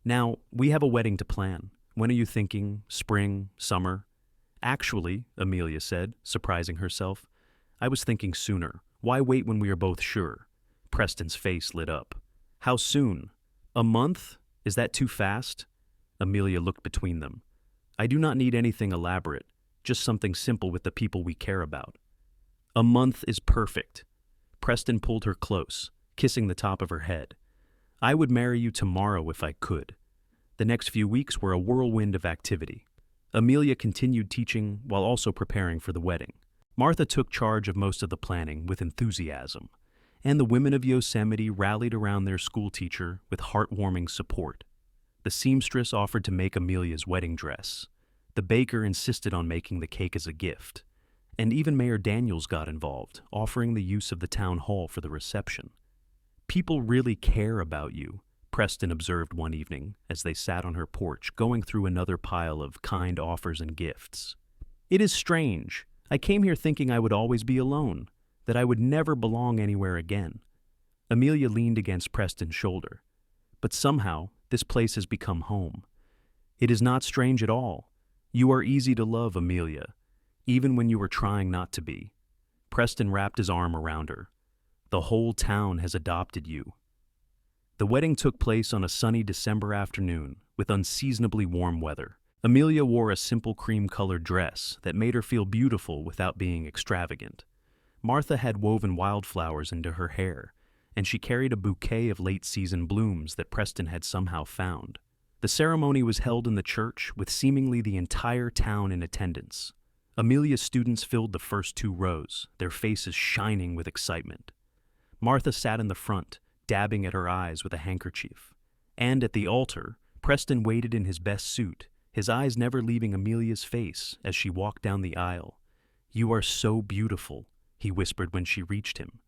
"Now, we have a wedding to plan. When are you thinking? Spring? Summer?" "Actually," Amelia said, surprising herself, "I was thinking sooner. Why wait when we are both sure?" Preston's face lit up. "How soon? A month? Is that too fast?" Amelia looked between them. "I do not need anything elaborate, just something simple with the people we care about." "A month is perfect." Preston pulled her close, kissing the top of her head. "I would marry you tomorrow if I could." The next few weeks were a whirlwind of activity. Amelia continued teaching while also preparing for the wedding. Martha took charge of most of the planning with enthusiasm, and the women of Yosemite rallied around their schoolteacher with heartwarming support. The seamstress offered to make Amelia's wedding dress. The baker insisted on making the cake as a gift. And even Mayor Daniels got involved, offering the use of the town hall for the reception. "People really care about you," Preston observed one evening as they sat on her porch going through another pile of kind offers and gifts. "It is strange. I came here thinking I would always be alone, that I would never belong anywhere again." Amelia leaned against Preston's shoulder. "But somehow, this place has become home. It is not strange at all. You are easy to love, Amelia, even when you are trying not to be." Preston wrapped his arm around her. "The whole town has adopted you." The wedding took place on a sunny December afternoon with unseasonably warm weather. Amelia wore a simple cream-colored dress that made her feel beautiful without being extravagant. Martha had woven wildflowers into her hair, and she carried a bouquet of late-season blooms that Preston had somehow found. The ceremony was held in the church with seemingly the entire town in attendance. Amelia's students filled the first 2 rows, their faces shining with excitement. Martha sat in the front, dabbing at her eyes with a handkerchief. And at the altar, Preston waited in his best suit, his eyes never leaving Amelia's face as she walked down the aisle. "You are so beautiful," he whispered when she reached him.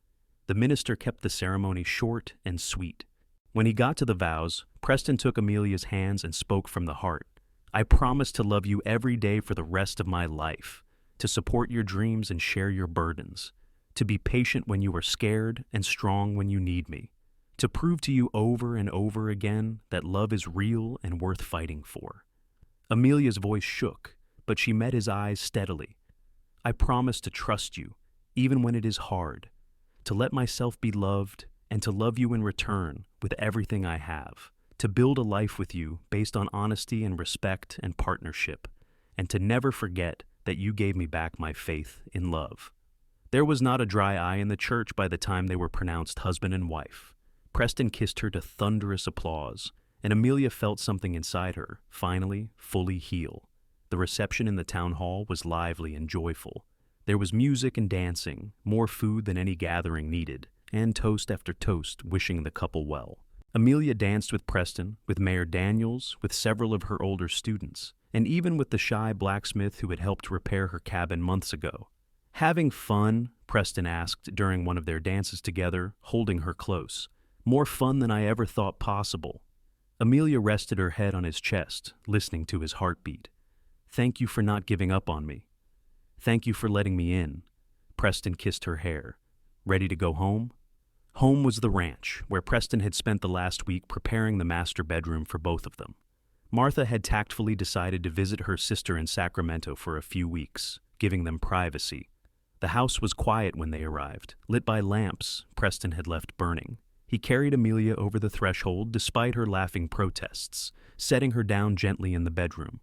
The minister kept the ceremony short and sweet. When he got to the vows, Preston took Amelia's hands and spoke from the heart. "I promise to love you every day for the rest of my life, to support your dreams and share your burdens, to be patient when you are scared and strong when you need me, to prove to you over and over again that love is real and worth fighting for." Amelia's voice shook, but she met his eyes steadily. "I promise to trust you, even when it is hard, to let myself be loved and to love you in return with everything I have, to build a life with you based on honesty and respect and partnership, and to never forget that you gave me back my faith in love." There was not a dry eye in the church by the time they were pronounced husband and wife. Preston kissed her to thunderous applause, and Amelia felt something inside her, finally, fully heal. The reception in the town hall was lively and joyful. There was music and dancing, more food than any gathering needed, and toast after toast wishing the couple well. Amelia danced with Preston, with Mayor Daniels, with several of her older students, and even with the shy blacksmith who had helped repair her cabin months ago. "Having fun?" Preston asked during one of their dances together, holding her close. "More fun than I ever thought possible." Amelia rested her head on his chest, listening to his heartbeat. "Thank you for not giving up on me. Thank you for letting me in." Preston kissed her hair. Ready to go home? Home was the ranch, where Preston had spent the last week preparing the master bedroom for both of them. Martha had tactfully decided to visit her sister in Sacramento for a few weeks, giving them privacy. The house was quiet when they arrived, lit by lamps Preston had left burning. He carried Amelia over the threshold despite her laughing protests, setting her down gently in the bedroom.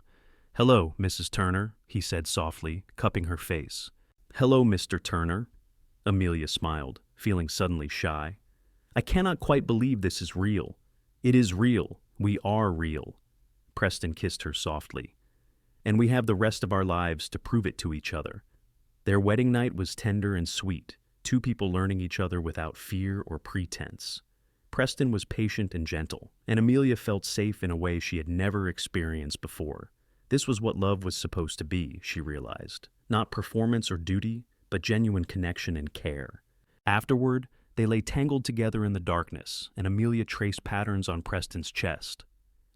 "Hello, Mrs. Turner," he said softly, cupping her face. "Hello, Mr. Turner." Amelia smiled, feeling suddenly shy. "I cannot quite believe this is real." "It is real. We are real." Preston kissed her softly. "And we have the rest of our lives to prove it to each other." Their wedding night was tender and sweet, two people learning each other without fear or pretense. Preston was patient and gentle, and Amelia felt safe in a way she had never experienced before. This was what love was supposed to be, she realized. Not performance or duty, but genuine connection and care. Afterward, they lay tangled together in the darkness, and Amelia traced patterns on Preston's chest.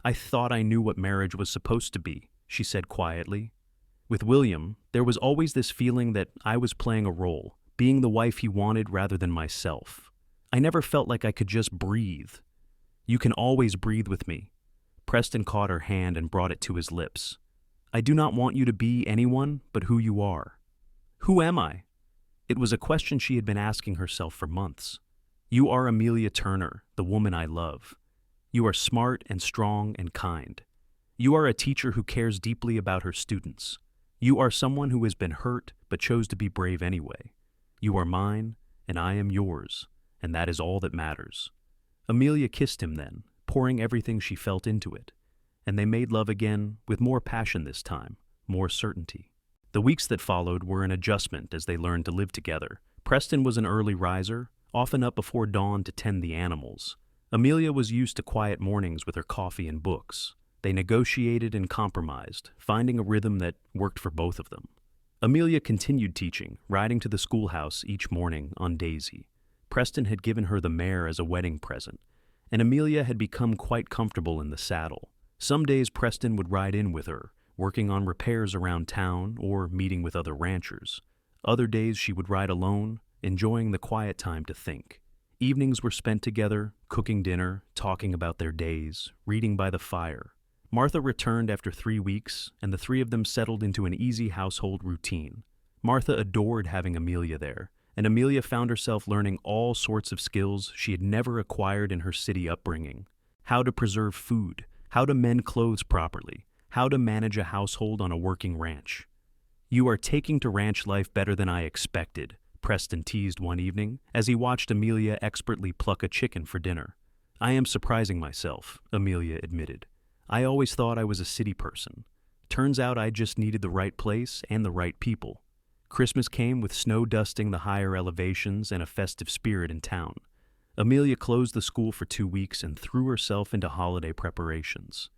"I thought I knew what marriage was supposed to be," she said quietly. With William, there was always this feeling that I was playing a role, being the wife he wanted rather than myself. I never felt like I could just breathe. "You can always breathe with me." Preston caught her hand and brought it to his lips. "I do not want you to be anyone but who you are." "Who am I?" It was a question she had been asking herself for months. "You are Amelia Turner, the woman I love. You are smart and strong and kind. You are a teacher who cares deeply about her students. You are someone who has been hurt but chose to be brave anyway. You are mine, and I am yours, and that is all that matters." Amelia kissed him then, pouring everything she felt into it, and they made love again with more passion this time, more certainty. The weeks that followed were an adjustment as they learned to live together. Preston was an early riser, often up before dawn to tend the animals. Amelia was used to quiet mornings with her coffee and books. They negotiated and compromised, finding a rhythm that worked for both of them. Amelia continued teaching, riding to the schoolhouse each morning on Daisy. Preston had given her the mare as a wedding present, and Amelia had become quite comfortable in the saddle. Some days Preston would ride in with her, working on repairs around town or meeting with other ranchers. Other days she would ride alone, enjoying the quiet time to think. Evenings were spent together, cooking dinner, talking about their days, reading by the fire. Martha returned after 3 weeks, and the three of them settled into an easy household routine. Martha adored having Amelia there, and Amelia found herself learning all sorts of skills she had never acquired in her city upbringing. How to preserve food, how to mend clothes properly, how to manage a household on a working ranch. "You are taking to ranch life better than I expected," Preston teased one evening as he watched Amelia expertly pluck a chicken for dinner. "I am surprising myself," Amelia admitted. "I always thought I was a city person. Turns out I just needed the right place and the right people." Christmas came with snow dusting the higher elevations and a festive spirit in town. Amelia closed the school for 2 weeks and threw herself into holiday preparations.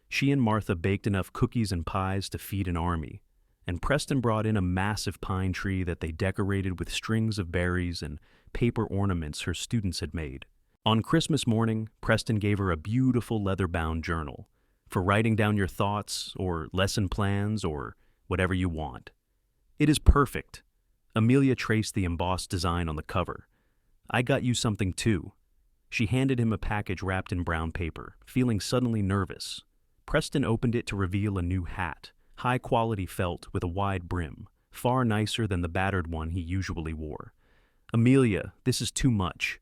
She and Martha baked enough cookies and pies to feed an army, and Preston brought in a massive pine tree that they decorated with strings of berries and paper ornaments her students had made. On Christmas morning, Preston gave her a beautiful leather-bound journal for writing down your thoughts or lesson plans or whatever you want. "It is perfect." Amelia traced the embossed design on the cover. "I got you something too." She handed him a package wrapped in brown paper, feeling suddenly nervous. Preston opened it to reveal a new hat, high-quality felt with a wide brim, far nicer than the battered one he usually wore. "Amelia, this is too much."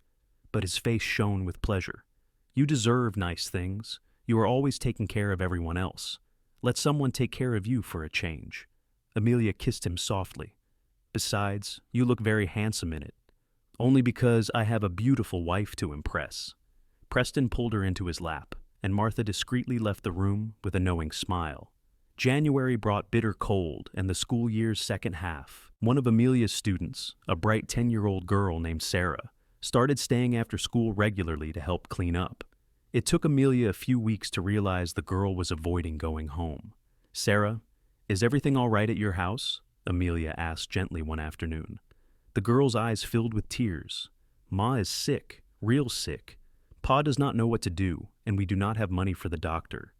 But his face shone with pleasure. "You deserve nice things. You are always taking care of everyone else. Let someone take care of you for a change." Amelia kissed him softly. "Besides, you look very handsome in it." "Only because I have a beautiful wife to impress." Preston pulled her into his lap, and Martha discreetly left the room with a knowing smile. January brought bitter cold and the school year's second half. One of Amelia's students, a bright 10-year-old girl named Sarah, started staying after school regularly to help clean up. It took Amelia a few weeks to realize the girl was avoiding going home. "Sarah, is everything all right at your house?" Amelia asked gently one afternoon. The girl's eyes filled with tears. "Ma is sick, real sick. Pa does not know what to do, and we do not have money for the doctor."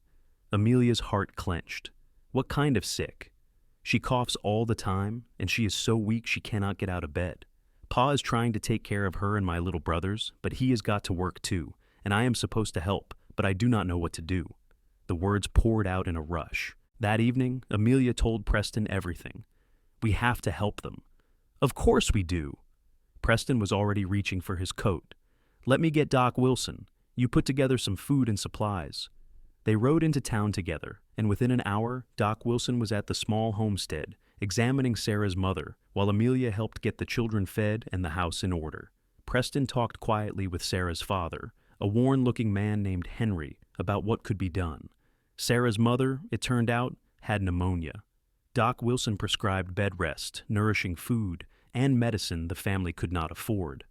Amelia's heart clenched. "What kind of sick?" She coughs all the time, and she is so weak she cannot get out of bed. Pa is trying to take care of her and my little brothers, but he has got to work too, and I am supposed to help, but I do not know what to do." The words poured out in a rush. That evening, Amelia told Preston everything. "We have to help them." "Of course we do." Preston was already reaching for his coat. "Let me get Doc Wilson. You put together some food and supplies." They rode into town together, and within an hour, Doc Wilson was at the small homestead, examining Sarah's mother, while Amelia helped get the children fed and the house in order. Preston talked quietly with Sarah's father, a worn-looking man named Henry, about what could be done. Sarah's mother, it turned out, had pneumonia. Doc Wilson prescribed bed rest, nourishing food, and medicine the family could not afford.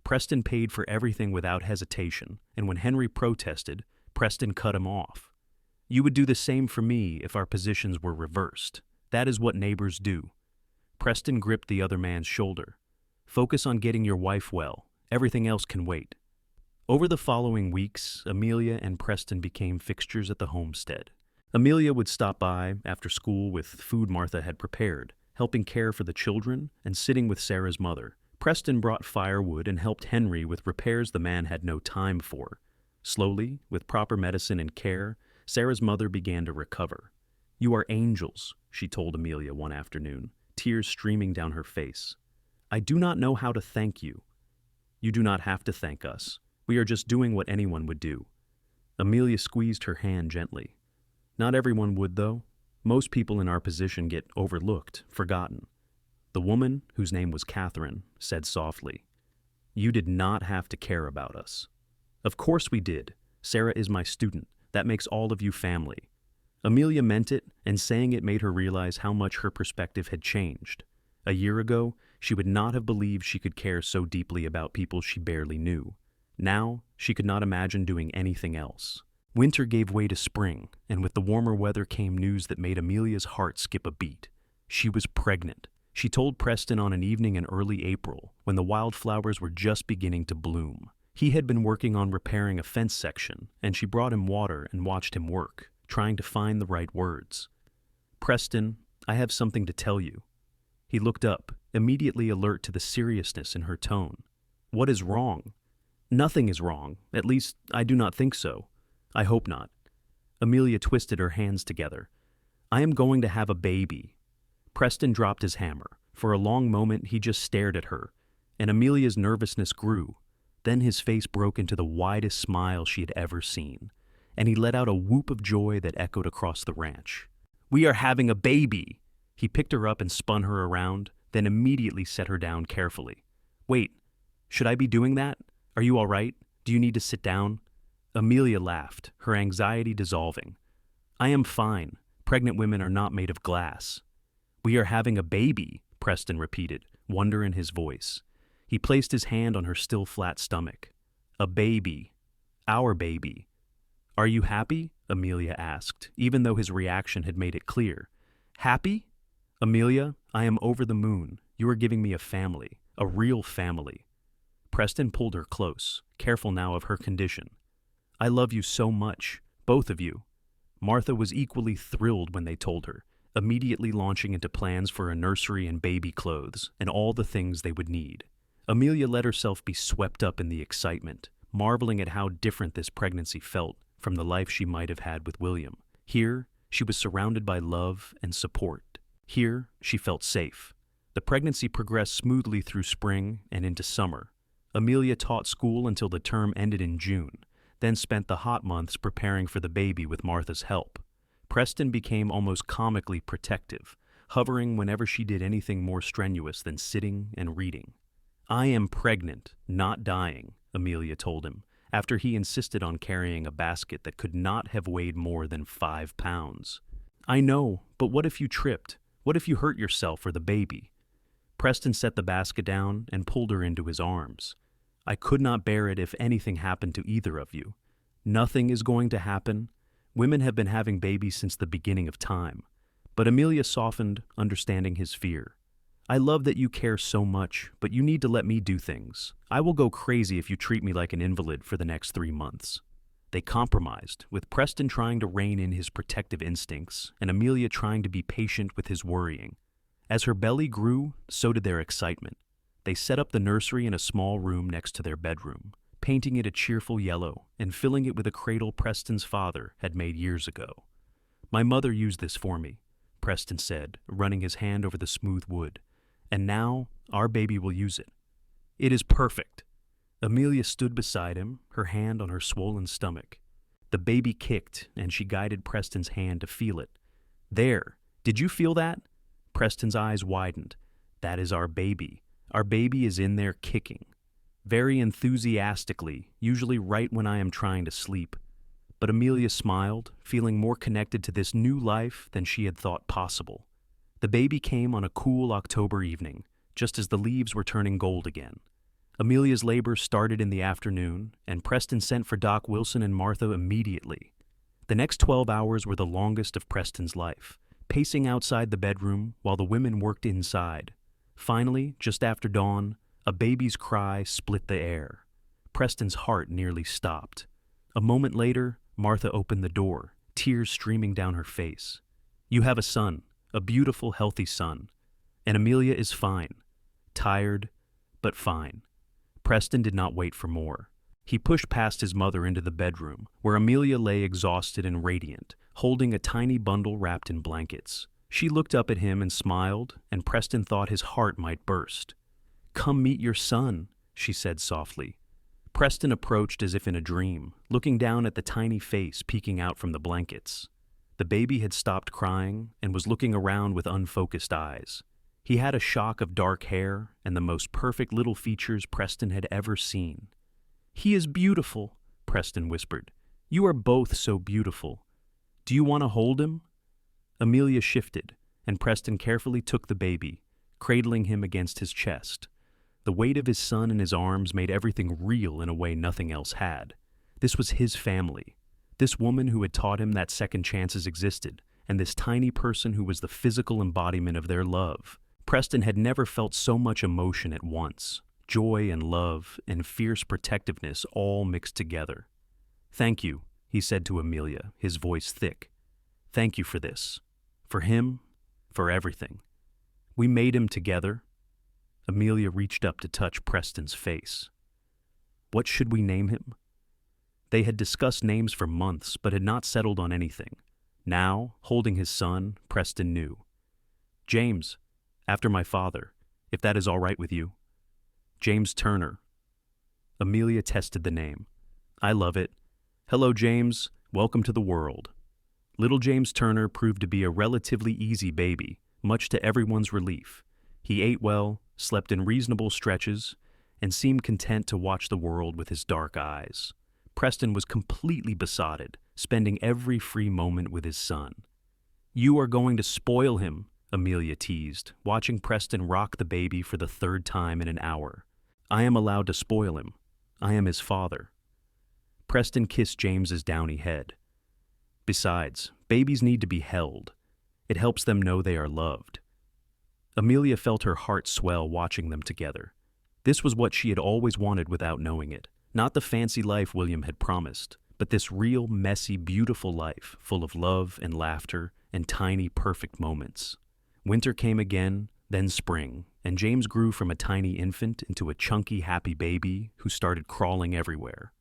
Preston paid for everything without hesitation, and when Henry protested, Preston cut him off. "You would do the same for me if our positions were reversed. That is what neighbors do." Preston gripped the other man's shoulder. "Focus on getting your wife well. Everything else can wait." Over the following weeks, Amelia and Preston became fixtures at the homestead. Amelia would stop by after school with food Martha had prepared, helping care for the children and sitting with Sarah's mother. Preston brought firewood and helped Henry with repairs the man had no time for. Slowly, with proper medicine and care, Sarah's mother began to recover. "You are angels," she told Amelia one afternoon, tears streaming down her face. "I do not know how to thank you." "You do not have to thank us. We are just doing what anyone would do." Amelia squeezed her hand gently. "Not everyone would, though. Most people in our position get overlooked, forgotten." The woman, whose name was Catherine, said softly, "You did not have to care about us." "Of course we did. Sarah is my student. That makes all of you family." Amelia meant it, and saying it made her realize how much her perspective had changed. A year ago, she would not have believed she could care so deeply about people she barely knew. Now, she could not imagine doing anything else. Winter gave way to spring, and with the warmer weather came news that made Amelia's heart skip a beat. She was pregnant. She told Preston on an evening in early April, when the wildflowers were just beginning to bloom. He had been working on repairing a fence section, and she brought him water and watched him work, trying to find the right words. "Preston, I have something to tell you." He looked up, immediately alert to the seriousness in her tone. "What is wrong?" "Nothing is wrong. At least, I do not think so. I hope not." Amelia twisted her hands together. "I am going to have a baby." Preston dropped his hammer. For a long moment, he just stared at her, and Amelia's nervousness grew. Then his face broke into the widest smile she had ever seen, and he let out a whoop of joy that echoed across the ranch. "We are having a baby!" He picked her up and spun her around, then immediately set her down carefully. "Wait, should I be doing that? Are you all right? Do you need to sit down?" Amelia laughed, her anxiety dissolving. "I am fine. Pregnant women are not made of glass." "We are having a baby," Preston repeated, wonder in his voice. He placed his hand on her still flat stomach. "A baby. Our baby." "Are you happy?" Amelia asked, even though his reaction had made it clear. "Happy? Amelia, I am over the moon. You are giving me a family, a real family." Preston pulled her close, careful now of her condition. "I love you so much, both of you." Martha was equally thrilled when they told her, immediately launching into plans for a nursery and baby clothes and all the things they would need. Amelia let herself be swept up in the excitement, marveling at how different this pregnancy felt from the life she might have had with William. Here, she was surrounded by love and support. Here, she felt safe. The pregnancy progressed smoothly through spring and into summer. Amelia taught school until the term ended in June, then spent the hot months preparing for the baby with Martha's help. Preston became almost comically protective, hovering whenever she did anything more strenuous than sitting and reading. "I am pregnant, not dying," Amelia told him, after he insisted on carrying a basket that could not have weighed more than 5 pounds. "I know, but what if you tripped? What if you hurt yourself or the baby?" Preston set the basket down and pulled her into his arms. "I could not bear it if anything happened to either of you." "Nothing is going to happen. Women have been having babies since the beginning of time." But Amelia softened, understanding his fear. "I love that you care so much, but you need to let me do things. I will go crazy if you treat me like an invalid for the next 3 months." They compromised, with Preston trying to rein in his protective instincts and Amelia trying to be patient with his worrying. As her belly grew, so did their excitement. They set up the nursery in a small room next to their bedroom, painting it a cheerful yellow and filling it with a cradle Preston's father had made years ago. "My mother used this for me," Preston said, running his hand over the smooth wood. "And now, our baby will use it. It is perfect." Amelia stood beside him, her hand on her swollen stomach. The baby kicked, and she guided Preston's hand to feel it. "There, did you feel that?" Preston's eyes widened. "That is our baby. Our baby is in there kicking." Very enthusiastically, usually right when I am trying to sleep. But Amelia smiled, feeling more connected to this new life than she had thought possible. The baby came on a cool October evening, just as the leaves were turning gold again. Amelia's labor started in the afternoon, and Preston sent for Doc Wilson and Martha immediately. The next 12 hours were the longest of Preston's life, pacing outside the bedroom while the women worked inside. Finally, just after dawn, a baby's cry split the air. Preston's heart nearly stopped. A moment later, Martha opened the door, tears streaming down her face. "You have a son, a beautiful, healthy son. And Amelia is fine. Tired, but fine." Preston did not wait for more. He pushed past his mother into the bedroom, where Amelia lay exhausted and radiant, holding a tiny bundle wrapped in blankets. She looked up at him and smiled, and Preston thought his heart might burst. "Come meet your son," she said softly. Preston approached as if in a dream, looking down at the tiny face peeking out from the blankets. The baby had stopped crying and was looking around with unfocused eyes. He had a shock of dark hair and the most perfect little features Preston had ever seen. "He is beautiful," Preston whispered. "You are both so beautiful. Do you want to hold him?" Amelia shifted, and Preston carefully took the baby, cradling him against his chest. The weight of his son in his arms made everything real in a way nothing else had. This was his family. This woman who had taught him that second chances existed, and this tiny person who was the physical embodiment of their love. Preston had never felt so much emotion at once, joy and love and fierce protectiveness all mixed together. "Thank you," he said to Amelia, his voice thick. "Thank you for this. For him, for everything. We made him together." Amelia reached up to touch Preston's face. "What should we name him?" They had discussed names for months, but had not settled on anything. Now, holding his son, Preston knew. "James, after my father, if that is all right with you." "James Turner." Amelia tested the name. "I love it. Hello, James. Welcome to the world." Little James Turner proved to be a relatively easy baby, much to everyone's relief. He ate well, slept in reasonable stretches, and seemed content to watch the world with his dark eyes. Preston was completely besotted, spending every free moment with his son. "You are going to spoil him," Amelia teased, watching Preston rock the baby for the third time in an hour. "I am allowed to spoil him. I am his father." Preston kissed James's downy head. "Besides, babies need to be held. It helps them know they are loved." Amelia felt her heart swell watching them together. This was what she had always wanted without knowing it. Not the fancy life William had promised, but this real, messy, beautiful life full of love and laughter and tiny, perfect moments. Winter came again, then spring, and James grew from a tiny infant into a chunky, happy baby who started crawling everywhere.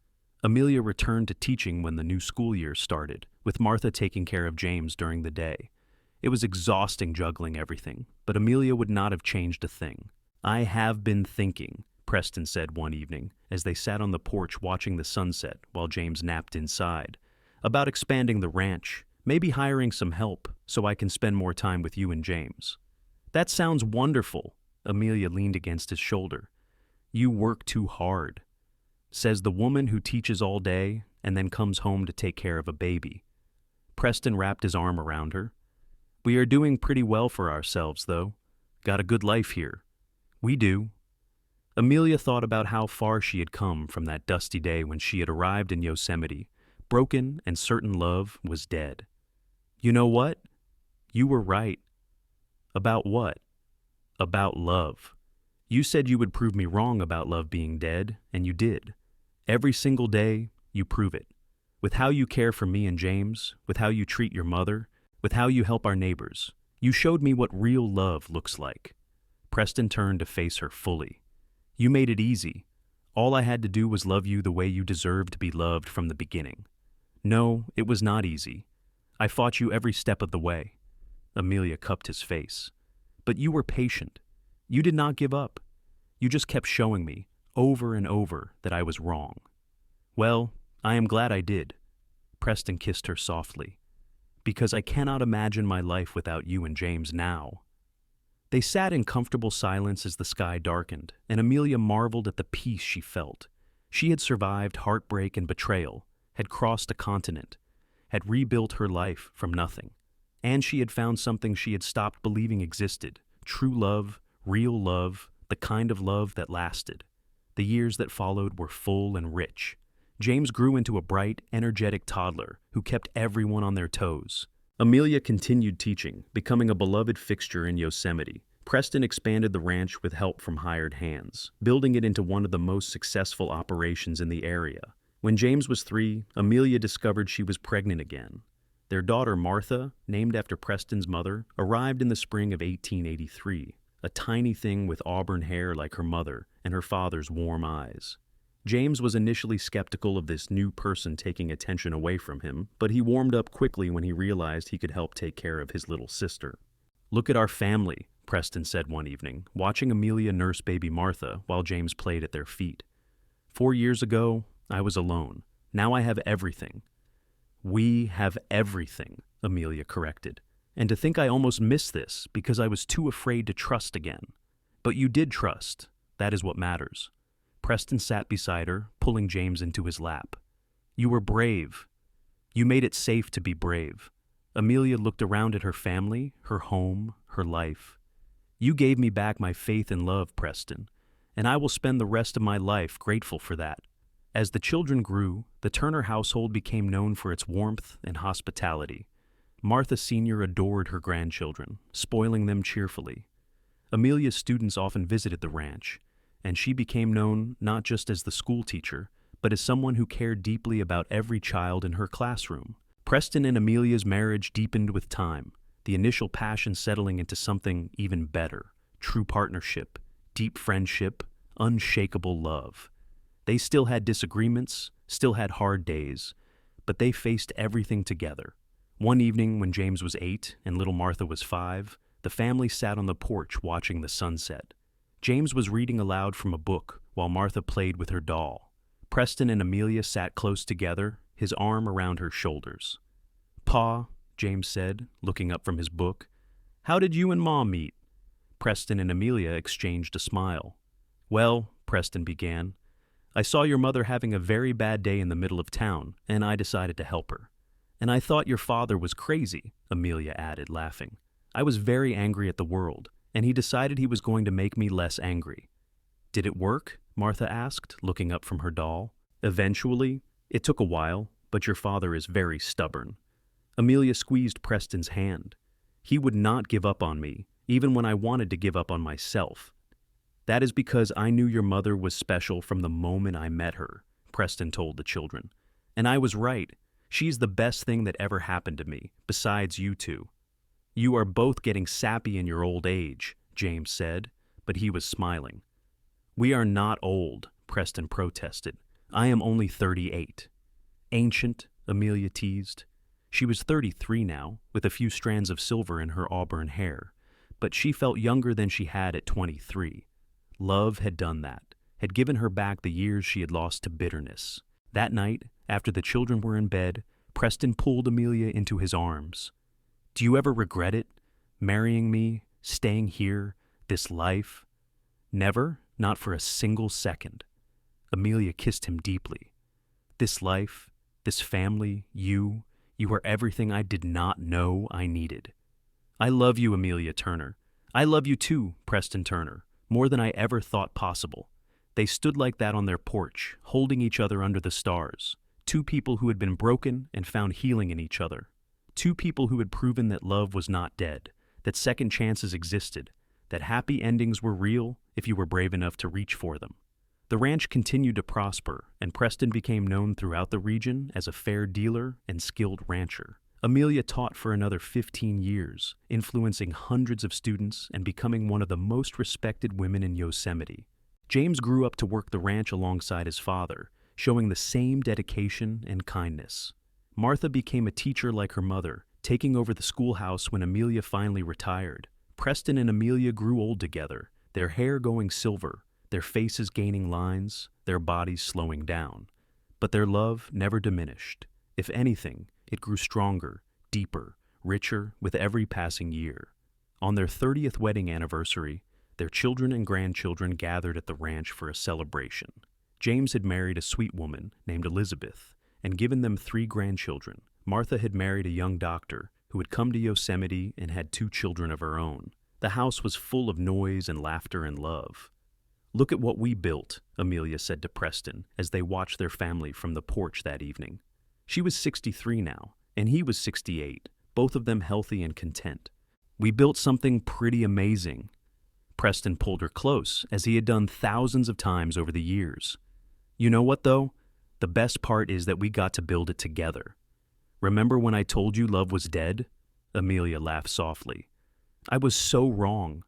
Amelia returned to teaching when the new school year started, with Martha taking care of James during the day. It was exhausting juggling everything, but Amelia would not have changed a thing. "I have been thinking," Preston said one evening, as they sat on the porch watching the sunset while James napped inside, "about expanding the ranch, maybe hiring some help so I can spend more time with you and James." "That sounds wonderful," Amelia leaned against his shoulder. "You work too hard," says the woman who teaches all day and then comes home to take care of a baby. Preston wrapped his arm around her. "We are doing pretty well for ourselves, though. Got a good life here." "We do." Amelia thought about how far she had come from that dusty day when she had arrived in Yosemite, broken and certain love was dead. "You know what? You were right." "About what?" "About love. You said you would prove me wrong about love being dead, and you did. Every single day, you prove it." With how you care for me and James, with how you treat your mother, with how you help our neighbors. You showed me what real love looks like." Preston turned to face her fully. "You made it easy. All I had to do was love you the way you deserved to be loved from the beginning." "No, it was not easy. I fought you every step of the way." Amelia cupped his face. "But you were patient. You did not give up. You just kept showing me, over and over, that I was wrong." "Well, I am glad I did." Preston kissed her softly. "Because I cannot imagine my life without you and James now." They sat in comfortable silence as the sky darkened, and Amelia marveled at the peace she felt. She had survived heartbreak and betrayal, had crossed a continent, had rebuilt her life from nothing. And she had found something she had stopped believing existed: true love, real love, the kind of love that lasted. The years that followed were full and rich. James grew into a bright, energetic toddler who kept everyone on their toes. Amelia continued teaching, becoming a beloved fixture in Yosemite. Preston expanded the ranch with help from hired hands, building it into one of the most successful operations in the area. When James was 3, Amelia discovered she was pregnant again. Their daughter, Martha, named after Preston's mother, arrived in the spring of 1883, a tiny thing with auburn hair like her mother and her father's warm eyes. James was initially skeptical of this new person taking attention away from him, but he warmed up quickly when he realized he could help take care of his little sister. "Look at our family," Preston said one evening, watching Amelia nurse baby Martha while James played at their feet. "4 years ago, I was alone. Now I have everything." "We have everything," Amelia corrected. "And to think I almost missed this because I was too afraid to trust again." "But you did trust. That is what matters." Preston sat beside her, pulling James into his lap. "You were brave. You made it safe to be brave." Amelia looked around at her family, her home, her life. "You gave me back my faith and love, Preston, and I will spend the rest of my life grateful for that." As the children grew, the Turner household became known for its warmth and hospitality. Martha Sr. adored her grandchildren, spoiling them cheerfully. Amelia's students often visited the ranch, and she became known not just as the school teacher, but as someone who cared deeply about every child in her classroom. Preston and Amelia's marriage deepened with time, the initial passion settling into something even better: true partnership, deep friendship, unshakable love. They still had disagreements, still had hard days, but they faced everything together. One evening when James was 8 and little Martha was 5, the family sat on the porch watching the sunset. James was reading aloud from a book while Martha played with her doll. Preston and Amelia sat close together, his arm around her shoulders. "Pa," James said, looking up from his book, "how did you and Ma meet?" Preston and Amelia exchanged a smile. "Well," Preston began, "I saw your mother having a very bad day in the middle of town, and I decided to help her. And I thought your father was crazy," Amelia added, laughing. "I was very angry at the world, and he decided he was going to make me less angry." "Did it work?" Martha asked, looking up from her doll. "Eventually. It took a while, but your father is very stubborn." Amelia squeezed Preston's hand. "He would not give up on me, even when I wanted to give up on myself." "That is because I knew your mother was special from the moment I met her," Preston told the children. "And I was right. She's the best thing that ever happened to me, besides you two." "You are both getting sappy in your old age," James said, but he was smiling. "We are not old," Preston protested. "I am only 38. "Ancient," Amelia teased. She was 33 now, with a few strands of silver in her auburn hair, but she felt younger than she had at 23. Love had done that, had given her back the years she had lost to bitterness. That night, after the children were in bed, Preston pulled Amelia into his arms. "Do you ever regret it? Marrying me, staying here, this life?" "Never, not for a single second." Amelia kissed him deeply. "This life, this family, you are everything I did not know I needed." "I love you, Amelia Turner. I love you too, Preston Turner, more than I ever thought possible." They stood like that on their porch, holding each other under the stars. Two people who had been broken and found healing in each other. Two people who had proven that love was not dead, that second chances existed, that happy endings were real if you were brave enough to reach for them. The ranch continued to prosper, and Preston became known throughout the region as a fair dealer and skilled rancher. Amelia taught for another 15 years, influencing hundreds of students and becoming one of the most respected women in Yosemite. James grew up to work the ranch alongside his father, showing the same dedication and kindness. Martha became a teacher like her mother, taking over the schoolhouse when Amelia finally retired. Preston and Amelia grew old together, their hair going silver, their faces gaining lines, their bodies slowing down. But their love never diminished. If anything, it grew stronger, deeper, richer with every passing year. On their 30th wedding anniversary, their children and grandchildren gathered at the ranch for a celebration. James had married a sweet woman named Elizabeth and given them 3 grandchildren. Martha had married a young doctor who had come to Yosemite and had 2 children of her own. The house was full of noise and laughter and love. "Look at what we built," Amelia said to Preston as they watched their family from the porch that evening. She was 63 now, and he was 68, both of them healthy and content. "We built something pretty amazing." Preston pulled her close, as he had done thousands of times over the years. "You know what, though? The best part is that we got to build it together. Remember when I told you love was dead?" Amelia laughed softly. "I was so wrong.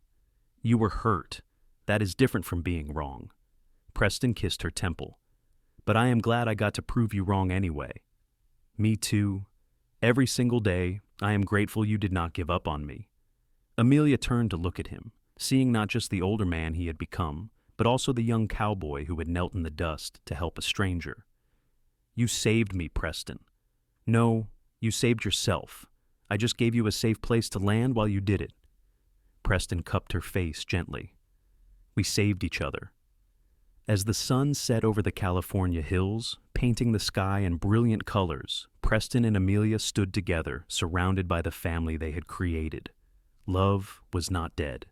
You were hurt. That is different from being wrong." Preston kissed her temple. "But I am glad I got to prove you wrong anyway." "Me too. Every single day, I am grateful you did not give up on me." Amelia turned to look at him, seeing not just the older man he had become, but also the young cowboy who had knelt in the dust to help a stranger. "You saved me, Preston." "No, you saved yourself. I just gave you a safe place to land while you did it." Preston cupped her face gently. "We saved each other." As the sun set over the California hills, painting the sky in brilliant colors, Preston and Amelia stood together, surrounded by the family they had created. Love was not dead,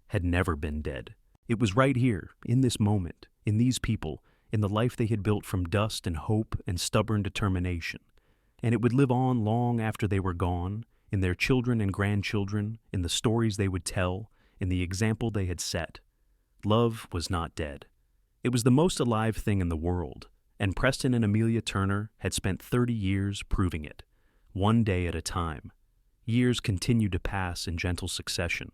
had never been dead. It was right here, in this moment, in these people, in the life they had built from dust and hope and stubborn determination. And it would live on long after they were gone, in their children and grandchildren, in the stories they would tell, in the example they had set. Love was not dead. It was the most alive thing in the world, and Preston and Amelia Turner had spent 30 years proving it, one day at a time. Years continued to pass in gentle succession,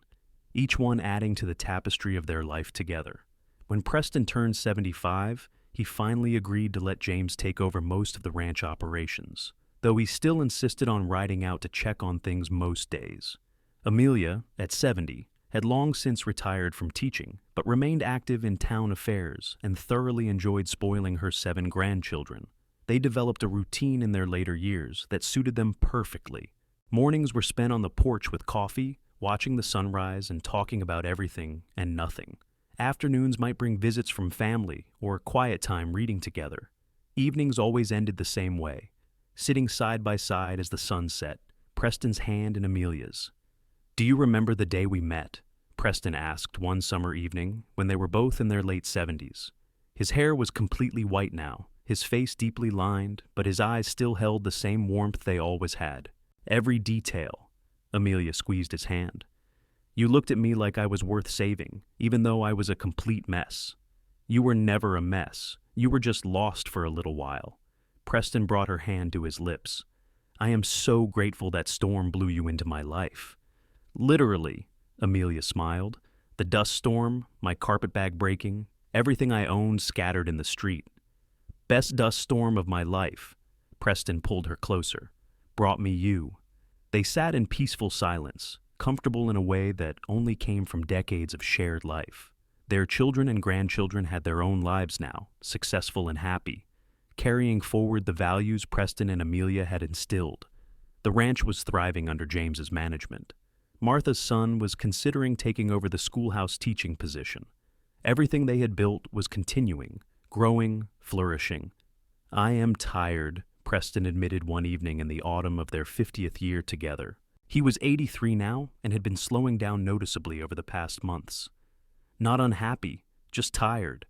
each one adding to the tapestry of their life together. When Preston turned 75, he finally agreed to let James take over most of the ranch operations, though he still insisted on riding out to check on things most days. Amelia, at 70, had long since retired from teaching, but remained active in town affairs and thoroughly enjoyed spoiling her 7 grandchildren. They developed a routine in their later years that suited them perfectly. Mornings were spent on the porch with coffee, watching the sunrise and talking about everything and nothing. Afternoons might bring visits from family or quiet time reading together. Evenings always ended the same way, sitting side by side as the sun set, Preston's hand in Amelia's. "Do you remember the day we met?" Preston asked one summer evening when they were both in their late 70s. His hair was completely white now, his face deeply lined, but his eyes still held the same warmth they always had. "Every detail." Amelia squeezed his hand. "You looked at me like I was worth saving, even though I was a complete mess." "You were never a mess. You were just lost for a little while." Preston brought her hand to his lips. "I am so grateful that storm blew you into my life." "Literally," Amelia smiled. "The dust storm, my carpetbag breaking, everything I owned scattered in the street. Best dust storm of my life." Preston pulled her closer. "Brought me you." They sat in peaceful silence, comfortable in a way that only came from decades of shared life. Their children and grandchildren had their own lives now, successful and happy, carrying forward the values Preston and Amelia had instilled. The ranch was thriving under James's management. Martha's son was considering taking over the schoolhouse teaching position. Everything they had built was continuing, growing, flourishing. "I am tired," Preston admitted one evening in the autumn of their 50th year together. He was 83 now and had been slowing down noticeably over the past months. Not unhappy, just tired.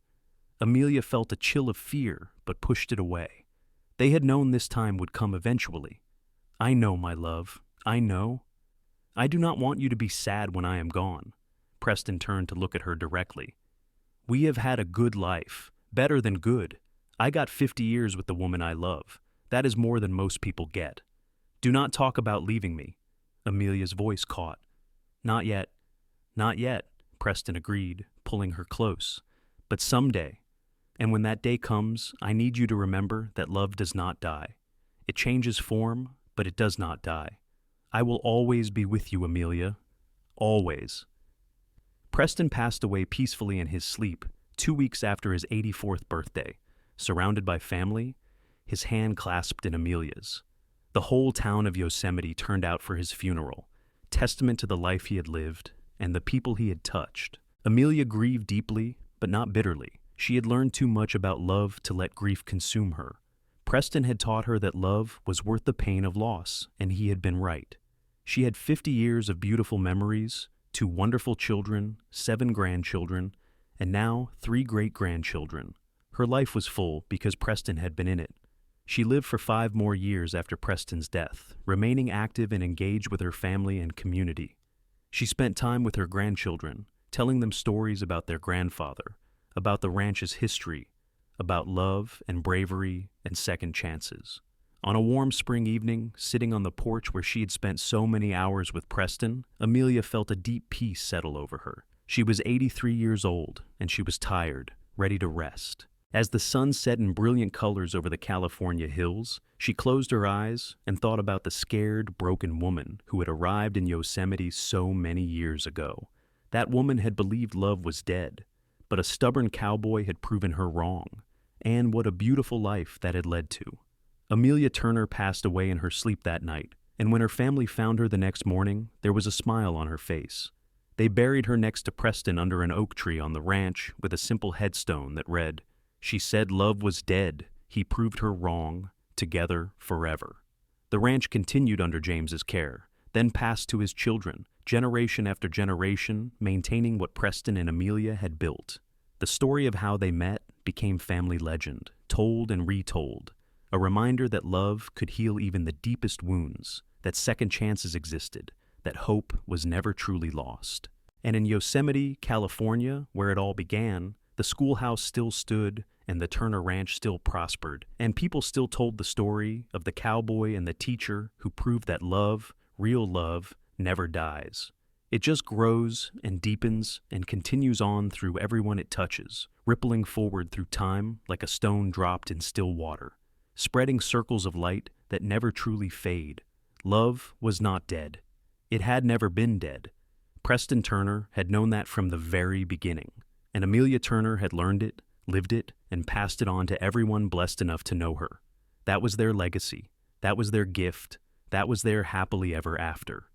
Amelia felt a chill of fear, but pushed it away. They had known this time would come eventually. "I know, my love, I know. I do not want you to be sad when I am gone." Preston turned to look at her directly. "We have had a good life, Better than good. I got 50 years with the woman I love. That is more than most people get. Do not talk about leaving me. Amelia's voice caught. Not yet. Not yet, Preston agreed, pulling her close. But someday. And when that day comes, I need you to remember that love does not die. It changes form, but it does not die. I will always be with you, Amelia. Always. Preston passed away peacefully in his sleep 2 weeks after his 84th birthday, surrounded by family, his hand clasped in Amelia's. The whole town of Yosemite turned out for his funeral, testament to the life he had lived and the people he had touched. Amelia grieved deeply, but not bitterly. She had learned too much about love to let grief consume her. Preston had taught her that love was worth the pain of loss, and he had been right. She had 50 years of beautiful memories, 2 wonderful children, 7 grandchildren, and now 3 great-grandchildren. Her life was full because Preston had been in it. She lived for 5 more years after Preston's death, remaining active and engaged with her family and community. She spent time with her grandchildren, telling them stories about their grandfather, about the ranch's history, about love and bravery and second chances. On a warm spring evening, sitting on the porch where she had spent so many hours with Preston, Amelia felt a deep peace settle over her. She was 83 years old, and she was tired, ready to rest. As the sun set in brilliant colors over the California hills, she closed her eyes and thought about the scared, broken woman who had arrived in Yosemite so many years ago. That woman had believed love was dead, but a stubborn cowboy had proven her wrong, and what a beautiful life that had led to. Amelia Turner passed away in her sleep that night, and when her family found her the next morning, there was a smile on her face. They buried her next to Preston under an oak tree on the ranch with a simple headstone that read, "She said love was dead. He proved her wrong. Together forever." The ranch continued under James's care, then passed to his children, generation after generation, maintaining what Preston and Amelia had built. The story of how they met became family legend, told and retold, a reminder that love could heal even the deepest wounds, that second chances existed, that hope was never truly lost. And in Yosemite, California, where it all began, the schoolhouse still stood and the Turner Ranch still prospered, and people still told the story of the cowboy and the teacher who proved that love, real love, never dies. It just grows and deepens and continues on through everyone it touches, rippling forward through time like a stone dropped in still water, spreading circles of light that never truly fade. Love was not dead. It had never been dead. Preston Turner had known that from the very beginning, and Amelia Turner had learned it, lived it, and passed it on to everyone blessed enough to know her. That was their legacy. That was their gift. That was their happily ever after.